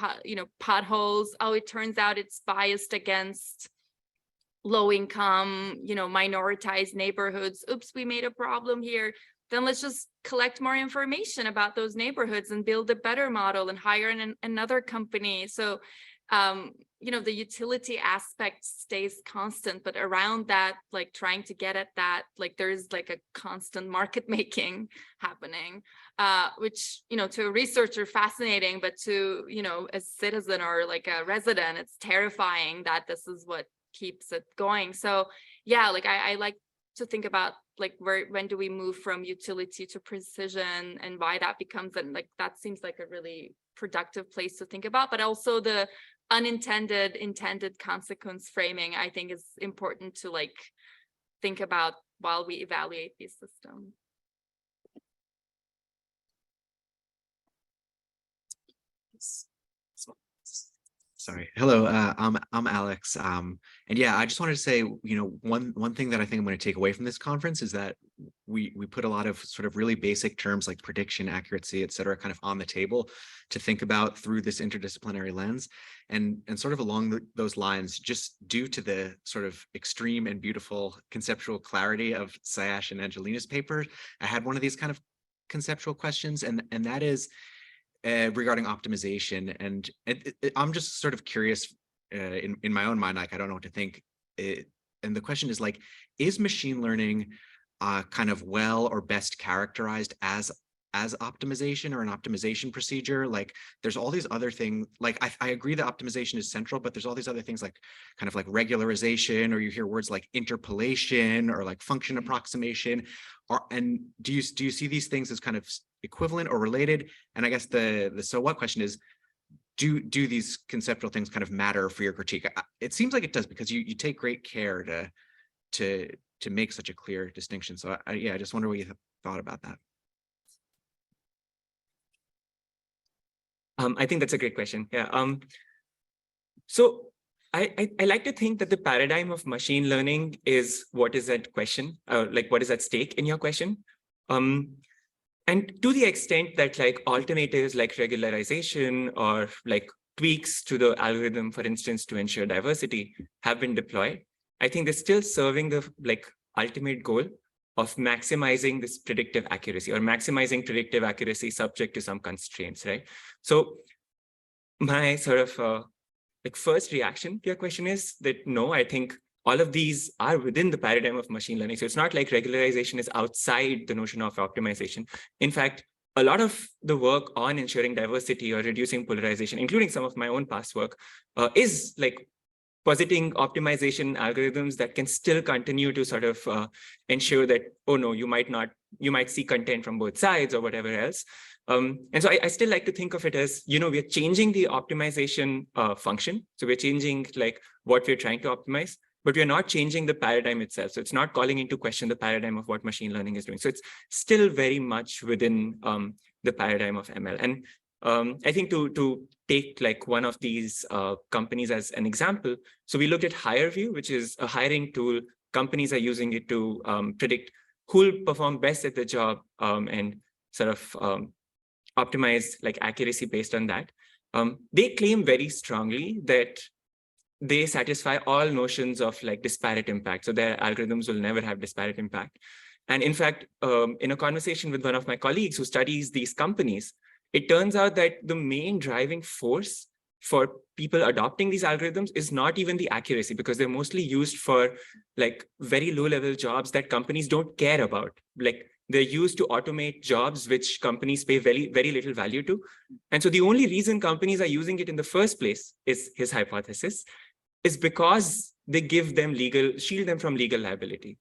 Speaker 8: potholes. Oh, it turns out it's biased against low income, minoritized neighborhoods. Oops, we made a problem here. Then let's just collect more information about those neighborhoods and build a better model and hire another company. So you know, the utility aspect stays constant, but around that, like trying to get at that, like there's like a constant market making happening, which, you know, to a researcher fascinating, but to, you know, a citizen or like a resident, it's terrifying that this is what keeps it going. So yeah, like I like to think about like when do we move from utility to precision, and why that becomes, and like that seems like a really productive place to think about. But also the unintended intended consequence framing, I think, is important to like think about while we evaluate these systems.
Speaker 10: Sorry. Hello, I'm Alex. And yeah, I just wanted to say, one thing that I think I'm going to take away from this conference is that we put a lot of sort of really basic terms like prediction, accuracy, et cetera, kind of on the table to think about through this interdisciplinary lens. And sort of along those lines, just due to the sort of extreme and beautiful conceptual clarity of Sayash and Angelina's paper, I had one of these kind of conceptual questions, and that is, regarding optimization. And I'm just sort of curious in my own mind, like I don't know what to think. And the question is like, is machine learning kind of well or best characterized as optimization or an optimization procedure? Like there's all these other things, like I agree that optimization is central, but there's all these other things like kind of like regularization, or you hear words like interpolation or like function approximation. And do you see these things as kind of equivalent or related? And I guess the so what question is, do these conceptual things kind of matter for your critique? It seems like it does, because you take great care to make such a clear distinction. So yeah, I just wonder what you thought about that.
Speaker 1: I think that's a great question. Yeah. So I like to think that the paradigm of machine learning is what is at question, like what is at stake in your question. And to the extent that like alternatives like regularization or like tweaks to the algorithm, for instance, to ensure diversity have been deployed, I think they're still serving the like ultimate goal of maximizing this predictive accuracy, or maximizing predictive accuracy subject to some constraints, right? So my sort of like first reaction to your question is that no, I think all of these are within the paradigm of machine learning. So it's not like regularization is outside the notion of optimization. In fact, a lot of the work on ensuring diversity or reducing polarization, including some of my own past work, is like positing optimization algorithms that can still continue to sort of ensure that, oh no, you might see content from both sides or whatever else. And so I still like to think of it as, we're changing the optimization function. So we're changing like what we're trying to optimize, but we're not changing the paradigm itself. So it's not calling into question the paradigm of what machine learning is doing. So it's still very much within the paradigm of ML. And I think to take like one of these companies as an example, so we looked at HireView, which is a hiring tool. Companies are using it to predict who will perform best at the job and sort of optimize like accuracy based on that. They claim very strongly that they satisfy all notions of like disparate impact. So their algorithms will never have disparate impact. And in fact, in a conversation with one of my colleagues who studies these companies, it turns out that the main driving force for people adopting these algorithms is not even the accuracy, because they're mostly used for like very low level jobs that companies don't care about. Like they're used to automate jobs which companies pay very, very little value to. And so the only reason companies are using it in the first place, is his hypothesis, is because they give them shield them from legal liability.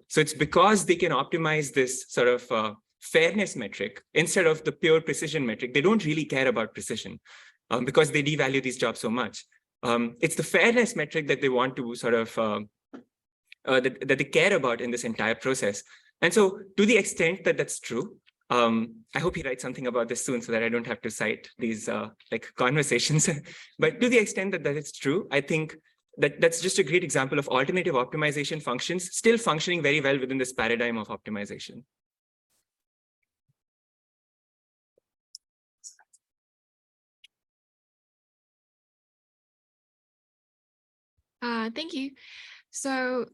Speaker 1: So it's because they can optimize this sort of fairness metric instead of the pure precision metric. They don't really care about precision because they devalue these jobs so much. It's the fairness metric that they want to sort of, that they care about in this entire process. And so to the extent that that's true, I hope he writes something about this soon so that I don't have to cite these like conversations. But to the extent that is true, I think that's just a great example of alternative optimization functions still functioning very well within this paradigm of optimization.
Speaker 11: Thank you. So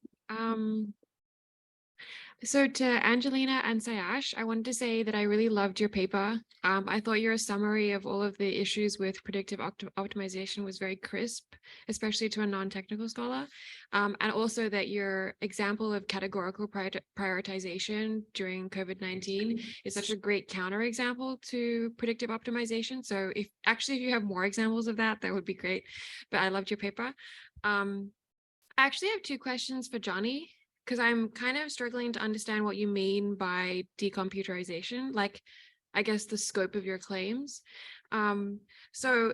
Speaker 11: So to Angelina and Sayash, I wanted to say that I really loved your paper. I thought your summary of all of the issues with predictive optimization was very crisp, especially to a non-technical scholar. And also that your example of categorical prioritization during COVID-19 is such a great counterexample to predictive optimization. So if you have more examples of that, that would be great. But I loved your paper. I actually have two questions for Jonnie, because I'm kind of struggling to understand what you mean by decomputerization, like, I guess, the scope of your claims. So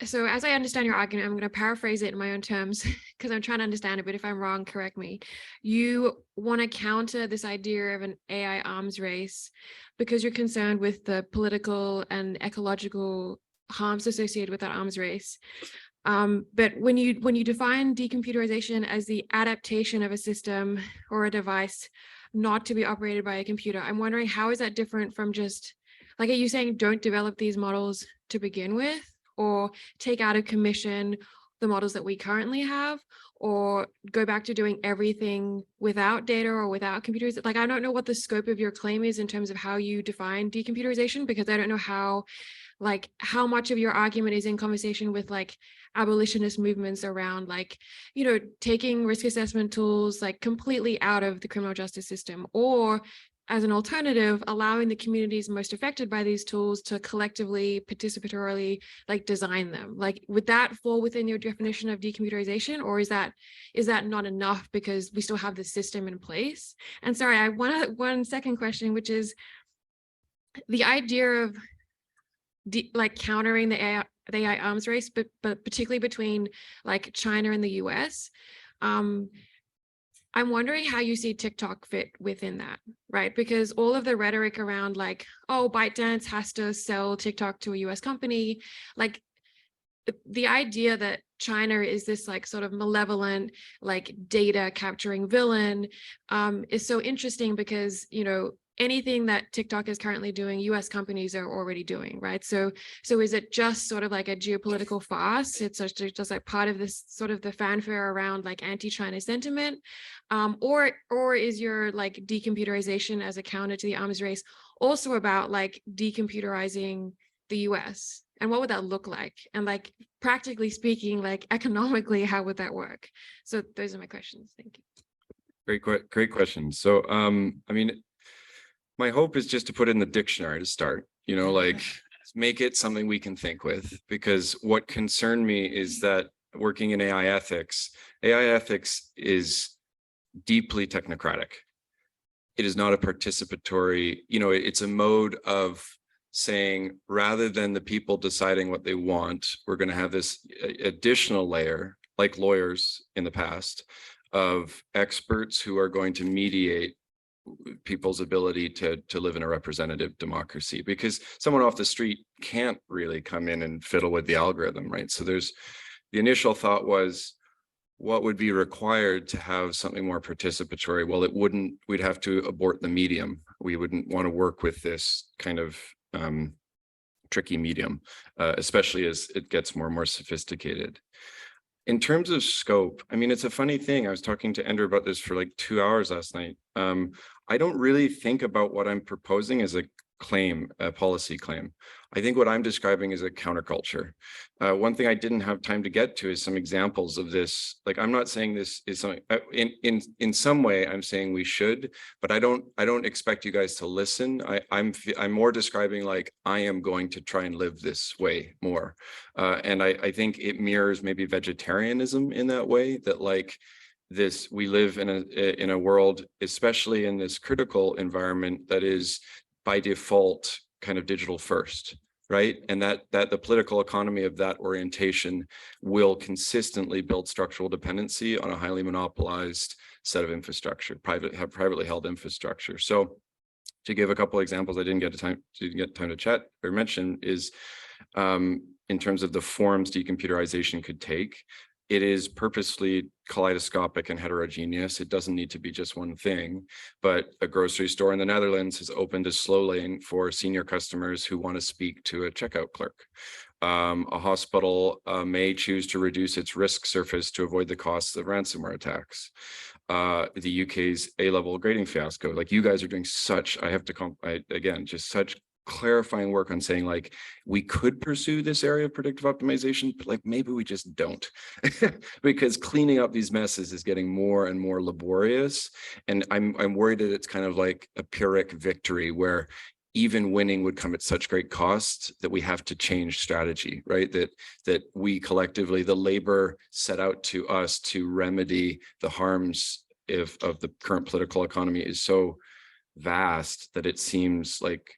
Speaker 11: as I understand your argument, I'm going to paraphrase it in my own terms because I'm trying to understand it, but if I'm wrong, correct me. You want to counter this idea of an AI arms race because you're concerned with the political and ecological harms associated with that arms race. But when you define decomputerization as the adaptation of a system or a device not to be operated by a computer, I'm wondering, how is that different from just, like, are you saying don't develop these models to begin with, or take out of commission the models that we currently have, or go back to doing everything without data or without computers? Like, I don't know what the scope of your claim is in terms of how you define decomputerization, because I don't know how much of your argument is in conversation with like abolitionist movements around, like, you know, taking risk assessment tools like completely out of the criminal justice system, or as an alternative, allowing the communities most affected by these tools to collectively, participatorily, like, design them. Like, would that fall within your definition of decomputerization, or is that not enough because we still have the system in place? And sorry, I want one second question, which is the idea of like countering the AI arms race, but particularly between like China and the US. I'm wondering how you see TikTok fit within that, right? Because all of the rhetoric around like, oh, ByteDance has to sell TikTok to a US company, like the idea that China is this like sort of malevolent, like data capturing villain is so interesting because, you know, anything that TikTok is currently doing, US companies are already doing, right? So is it just sort of like a geopolitical farce? It's just like part of this sort of the fanfare around like anti-China sentiment, or is your like decomputerization as a counter to the arms race also about like decomputerizing the US? And what would that look like? And like, practically speaking, like economically, how would that work? So those are my questions. Thank you.
Speaker 5: Great question. So, I mean, my hope is just to put it in the dictionary to start, you know, like make it something we can think with, because what concerned me is that working in AI ethics is deeply technocratic. It is not a participatory, you know, it's a mode of saying, rather than the people deciding what they want, we're going to have this additional layer, like lawyers in the past, of experts who are going to mediate people's ability to live in a representative democracy, because someone off the street can't really come in and fiddle with the algorithm, right? So the initial thought was, what would be required to have something more participatory? Well, we'd have to abort the medium. We wouldn't want to work with this kind of tricky medium, especially as it gets more and more sophisticated. In terms of scope, I mean, it's a funny thing. I was talking to Ender about this for like 2 hours last night. I don't really think about what I'm proposing as a claim, a policy claim. I think what I'm describing is a counterculture. One thing I didn't have time to get to is some examples of this. Like, I'm not saying this is something, in some way I'm saying we should, but I don't expect you guys to listen. I'm more describing like, I am going to try and live this way more. And I think it mirrors maybe vegetarianism in that way, that like, we live in a world, especially in this critical environment, that is by default kind of digital first, right? And that the political economy of that orientation will consistently build structural dependency on a highly monopolized set of infrastructure, privately held infrastructure. So to give a couple of examples, I didn't get time to chat or mention, is in terms of the forms decomputerization could take. It is purposely kaleidoscopic and heterogeneous. It doesn't need to be just one thing, but a grocery store in the Netherlands has opened a slow lane for senior customers who want to speak to a checkout clerk. A hospital may choose to reduce its risk surface to avoid the costs of ransomware attacks. the UK's A-level grading fiasco. Like you guys are doing such, I have to again, just such clarifying work on saying like, we could pursue this area of predictive optimization, but like maybe we just don't because cleaning up these messes is getting more and more laborious. And I'm worried that it's kind of like a Pyrrhic victory where even winning would come at such great cost that we have to change strategy, right? That we collectively, the labor set out to us to remedy the harms of the current political economy is so vast that it seems like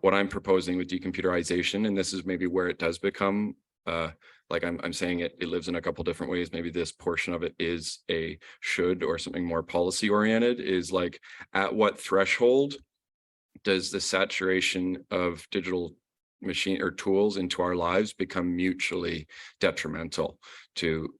Speaker 5: what I'm proposing with decomputerization, and this is maybe where it does become, like I'm saying it lives in a couple different ways. Maybe this portion of it is a should or something more policy oriented, is like at what threshold does the saturation of digital machine or tools into our lives become mutually detrimental to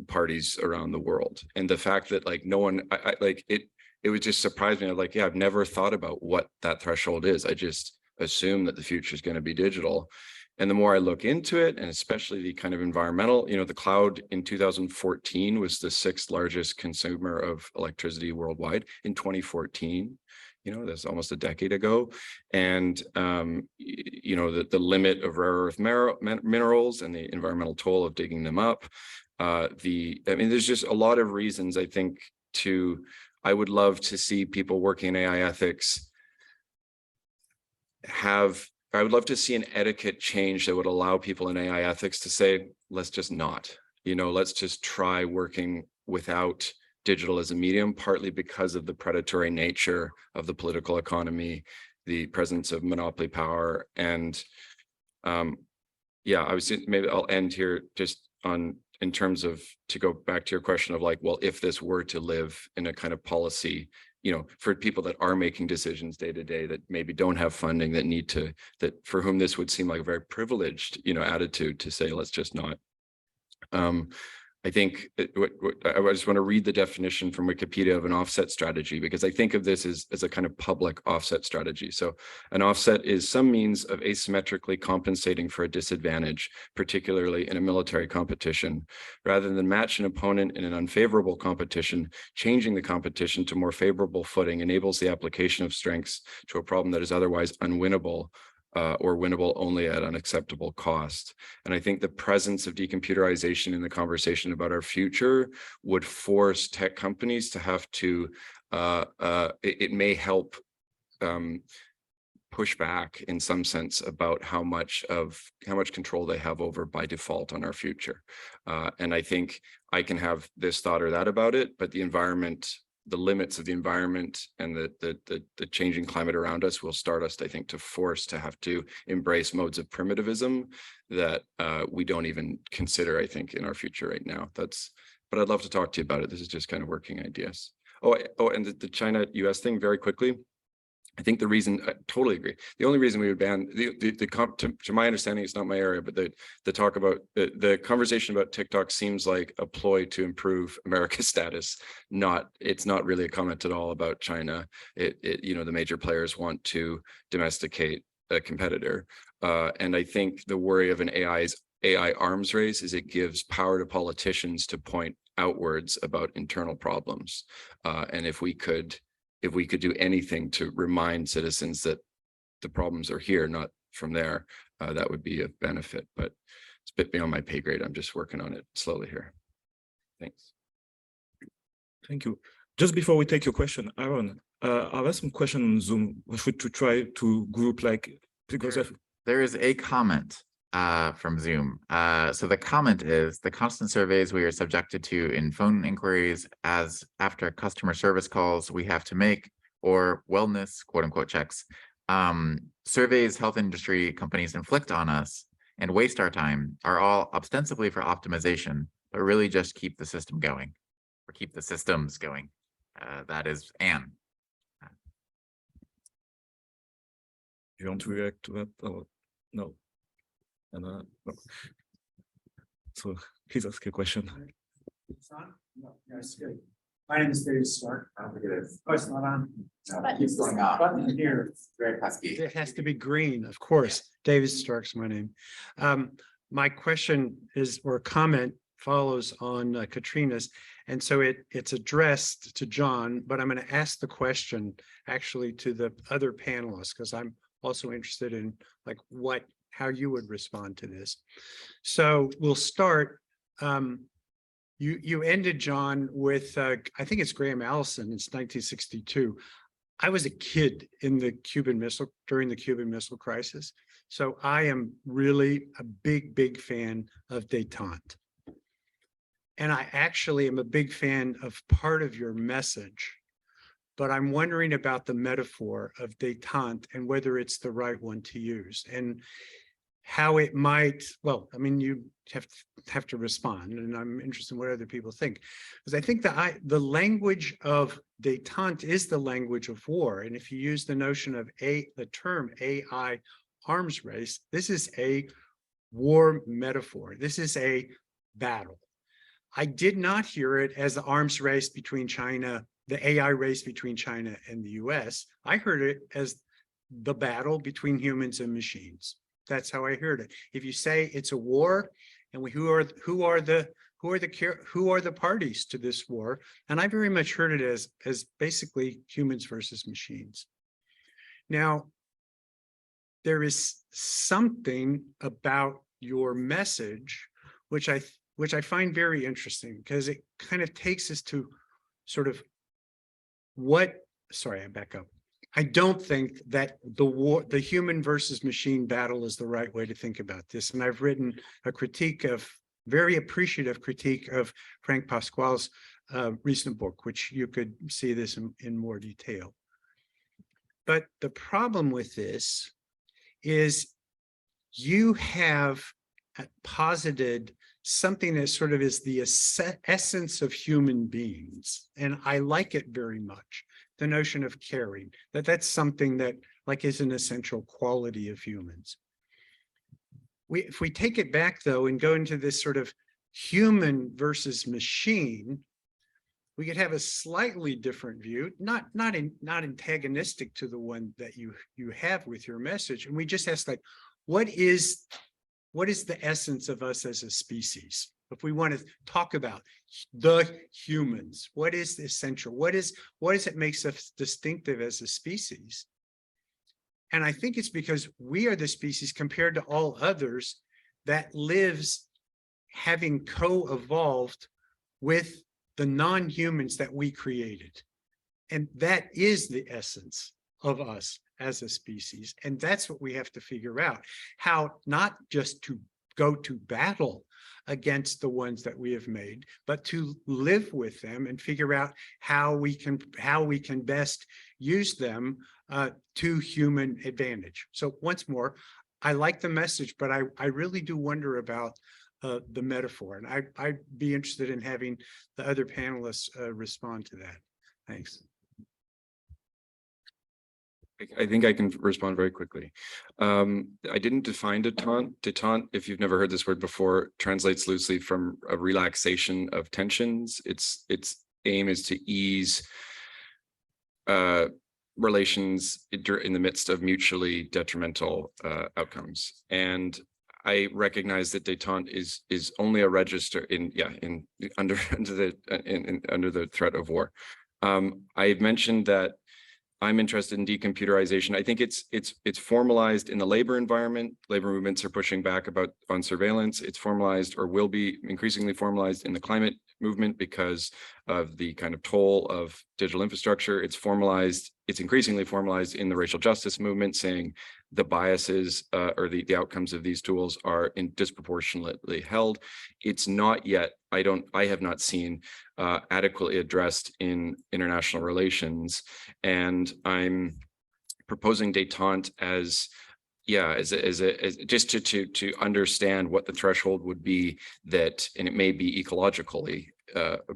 Speaker 5: parties around the world? And the fact that like no one, it would just surprise me. I'm like, yeah, I've never thought about what that threshold is. I just assume that the future is going to be digital. And the more I look into it, and especially the kind of environmental, the cloud in 2014 was the 6th largest consumer of electricity worldwide in 2014. That's almost a decade ago. And, the limit of rare earth minerals and the environmental toll of digging them up. There's just a lot of reasons I think I would love to see people working in AI ethics I would love to see an etiquette change that would allow people in AI ethics to say, let's just not, let's just try working without digital as a medium, partly because of the predatory nature of the political economy, the presence of monopoly power. And maybe I'll end here just in terms of, to go back to your question of like, well, if this were to live in a kind of policy, for people that are making decisions day to day that maybe don't have funding, that for whom this would seem like a very privileged, attitude to say, let's just not. I think I just want to read the definition from Wikipedia of an offset strategy, because I think of this as a kind of public offset strategy. So an offset is some means of asymmetrically compensating for a disadvantage, particularly in a military competition. Rather than match an opponent in an unfavorable competition, changing the competition to more favorable footing enables the application of strengths to a problem that is otherwise unwinnable, or winnable only at an acceptable cost. And I think the presence of decomputerization in the conversation about our future would force tech companies to have to, it may help push back in some sense about how much control they have over by default on our future. And I think I can have this thought or that about it, but the environment, the limits of the environment and the changing climate around us will start us, I think, to force to have to embrace modes of primitivism that we don't even consider, I think, in our future right now. But I'd love to talk to you about it. This is just kind of working ideas. Oh, and the China-US thing very quickly. I think the reason, I totally agree. The only reason we would ban to my understanding, it's not my area, but the talk about the conversation about TikTok seems like a ploy to improve America's status. It's not really a comment at all about China. The major players want to domesticate a competitor. And I think the worry of an AI arms race is it gives power to politicians to point outwards about internal problems. And if we could do anything to remind citizens that the problems are here, not from there, that would be a benefit. But it's a bit beyond my pay grade. I'm just working on it slowly here. Thanks.
Speaker 4: Thank you. Just before we take your question, Aaron, I have some question on Zoom. We should to try to group because
Speaker 12: there is a comment from Zoom. So the comment is the constant surveys we are subjected to in phone inquiries as after customer service calls we have to make, or wellness quote unquote checks, surveys health industry companies inflict on us and waste our time are all ostensibly for optimization, but really just keep the system going or keep the systems going. That is Anne.
Speaker 4: You want to react to that? Oh, no. No. So please ask a question.
Speaker 13: It's on? No, it's good. My name is David Stark.
Speaker 12: Look at this.
Speaker 13: Oh, it's not on.
Speaker 12: No, it keeps going off.
Speaker 13: Button here.
Speaker 12: It's very pesky.
Speaker 13: It has to be green, of course. David Stark's my name. My question is, or comment, follows on Katrina's. And so it's addressed to John, but I'm going to ask the question actually to the other panelists, because I'm also interested in like how you would respond to this. So we'll start. You ended, John, with I think it's Graham Allison. It's 1962. I was a kid in the during the Cuban Missile Crisis. So I am really a big fan of Détente. And I actually am a big fan of part of your message, but I'm wondering about the metaphor of détente and whether it's the right one to use and how it might, well, I mean, you have to respond, and I'm interested in what other people think. Because I think the language of détente is the language of war. And if you use the notion of the term AI arms race, this is a war metaphor. This is a battle. I did not hear it as the arms race between China, the AI race between China and the US. I heard it as the battle between humans and machines. That's how I heard it. If you say it's a war, and who are the parties to this war? And I very much heard it as basically humans versus machines. Now, there is something about your message which I find very interesting, because it kind of takes us to sort of sorry, I back up. I don't think that the human versus machine battle is the right way to think about this. And I've written a very appreciative critique of Frank Pasquale's recent book, which you could see this in more detail. But the problem with this is you have posited something that sort of is the essence of human beings. And I like it very much. The notion of caring, that's something that like is an essential quality of humans. If we take it back though and go into this sort of human versus machine, we could have a slightly different view, not antagonistic to the one that you have with your message. And we just ask like, what is the essence of us as a species? If we want to talk about the humans, what is essential? What is it makes us distinctive as a species? And I think it's because we are the species compared to all others that lives having co-evolved with the non-humans that we created. And that is the essence of us as a species. And that's what we have to figure out, how not just to go to battle against the ones that we have made, but to live with them and figure out how we can best use them to human advantage. So once more, I like the message, but I really do wonder about the metaphor, and I'd be interested in having the other panelists respond to that. Thanks.
Speaker 5: I think I can respond very quickly. I didn't define détente. Détente, if you've never heard this word before, translates loosely from a relaxation of tensions. Its aim is to ease relations in the midst of mutually detrimental outcomes. And I recognize that détente is only a register under the threat of war. I've mentioned that I'm interested in decomputerization. I think it's formalized in the labor environment. Labor movements are pushing back on surveillance. It's formalized, or will be increasingly formalized, in the climate movement because of the kind of toll of digital infrastructure. It's increasingly formalized in the racial justice movement, saying the biases or the outcomes of these tools are disproportionately held. It's not yet, I have not seen adequately addressed in international relations. And I'm proposing détente as just to understand what the threshold would be, that, and it may be ecologically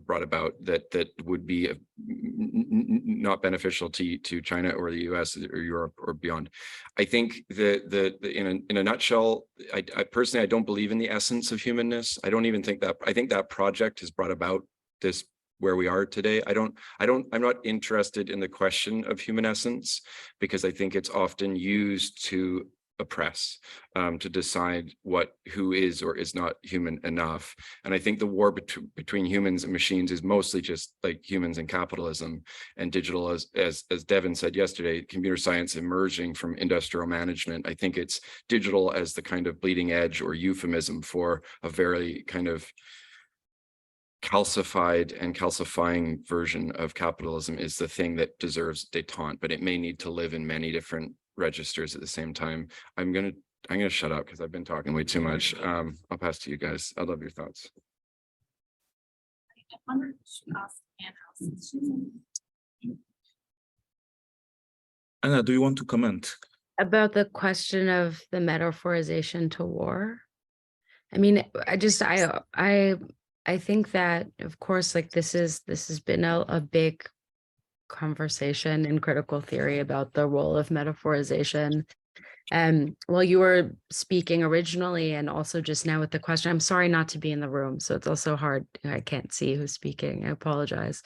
Speaker 5: brought about, that would be not beneficial to China or the US or Europe or beyond. I think in a nutshell, I personally, I don't believe in the essence of humanness. I don't even think that, I think that project has brought about this where we are today. I'm not interested in the question of human essence, because I think it's often used to oppress, to decide who is or is not human enough. And I think the war between humans and machines is mostly just like humans and capitalism and digital, as Devin said yesterday, computer science emerging from industrial management. I think it's digital as the kind of bleeding edge or euphemism for a very kind of calcified and calcifying version of capitalism is the thing that deserves détente, but it may need to live in many different registers at the same time. I'm gonna shut up because I've been talking way too much. I'll pass to you guys. I'd love your thoughts.
Speaker 4: Anna, do you want to comment?
Speaker 6: About the question of the metaphorization to war? I mean, I think that, of course, like this has been a big conversation in critical theory about the role of metaphorization. While you were speaking originally and also just now with the question, I'm sorry not to be in the room, so it's also hard. I can't see who's speaking. I apologize.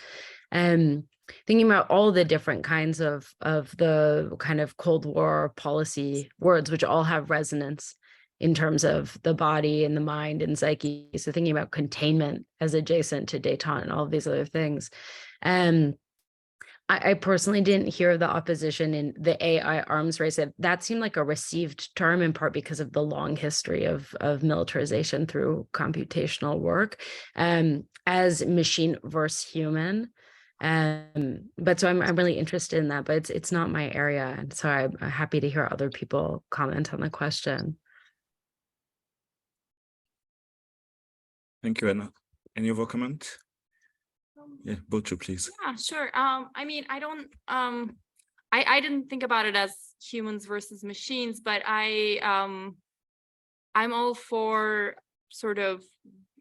Speaker 6: Thinking about all the different kinds of the kind of Cold War policy words, which all have resonance in terms of the body and the mind and psyche. So thinking about containment as adjacent to détente and all of these other things. I personally didn't hear the opposition in the AI arms race. That seemed like a received term in part because of the long history of militarization through computational work as machine versus human. But so I'm really interested in that, but it's not my area. And so I'm happy to hear other people comment on the question.
Speaker 4: Thank you, Anna. Any other comment? Yeah, Burcu, please.
Speaker 8: Yeah, sure. I mean, I didn't think about it as humans versus machines, but I'm all for sort of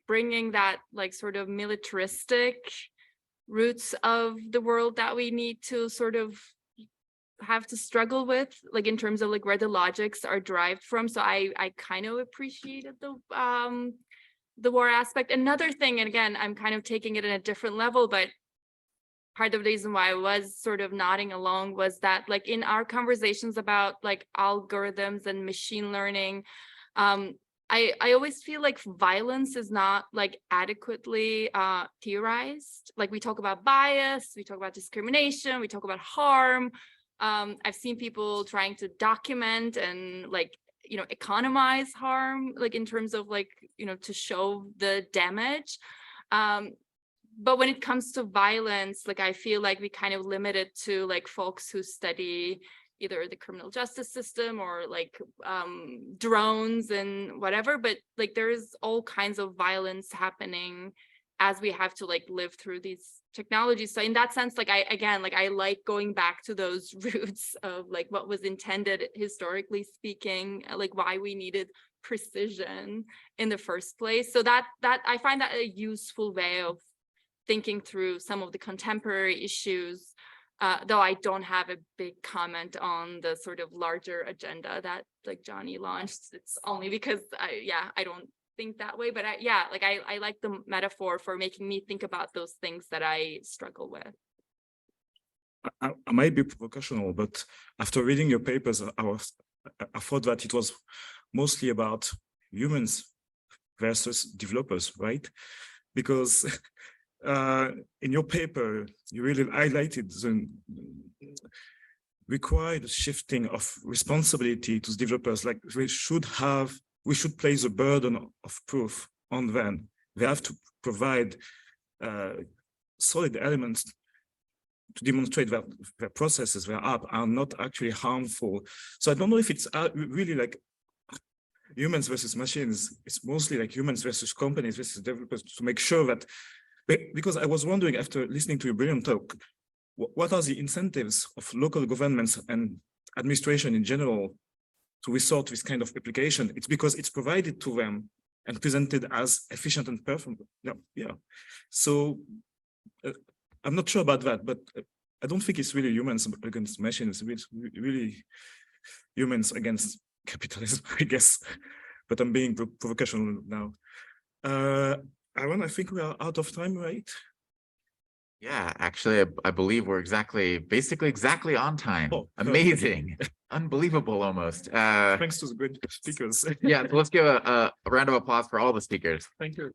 Speaker 8: bringing that like sort of militaristic roots of the world that we need to sort of have to struggle with, like in terms of like where the logics are derived from. So I kind of appreciated the war aspect. Another thing, and again, I'm kind of taking it in a different level, but part of the reason why I was sort of nodding along was that like in our conversations about like algorithms and machine learning, I always feel like violence is not like adequately theorized. Like we talk about bias, we talk about discrimination, we talk about harm. I've seen people trying to document and like, you know, economize harm, like in terms of like, you know, to show the damage. But when it comes to violence, like I feel like we kind of limit it to like folks who study either the criminal justice system or like drones and whatever, but like there is all kinds of violence happening as we have to like live through these technologies. So in that sense, like I like going back to those roots of like what was intended historically speaking, like why we needed precision in the first place. So that I find that a useful way of thinking through some of the contemporary issues, though I don't have a big comment on the sort of larger agenda that like Jonnie launched. It's only because I don't think that way, but I like the metaphor for making me think about those things that I struggle with.
Speaker 4: I might be provocational, but after reading your papers, I thought that it was mostly about humans versus developers, right? Because in your paper, you really highlighted the required shifting of responsibility to developers. Like we should place the burden of proof on them. They have to provide solid elements to demonstrate that their processes, their app are not actually harmful. So I don't know if it's really like humans versus machines. It's mostly like humans versus companies versus developers to make sure that, because I was wondering after listening to your brilliant talk, what are the incentives of local governments and administration in general to resort to this kind of application? It's because it's provided to them and presented as efficient and performant. Yeah. So I'm not sure about that, but I don't think it's really humans against machines. It's really humans against capitalism, I guess. But I'm being provocational now. Aaron, I think we are out of time, right?
Speaker 12: Yeah, actually, I believe we're basically exactly on time.
Speaker 4: Oh,
Speaker 12: amazing. unbelievable almost.
Speaker 4: Thanks to the good speakers.
Speaker 12: Yeah, so let's give a round of applause for all the speakers.
Speaker 4: Thank you.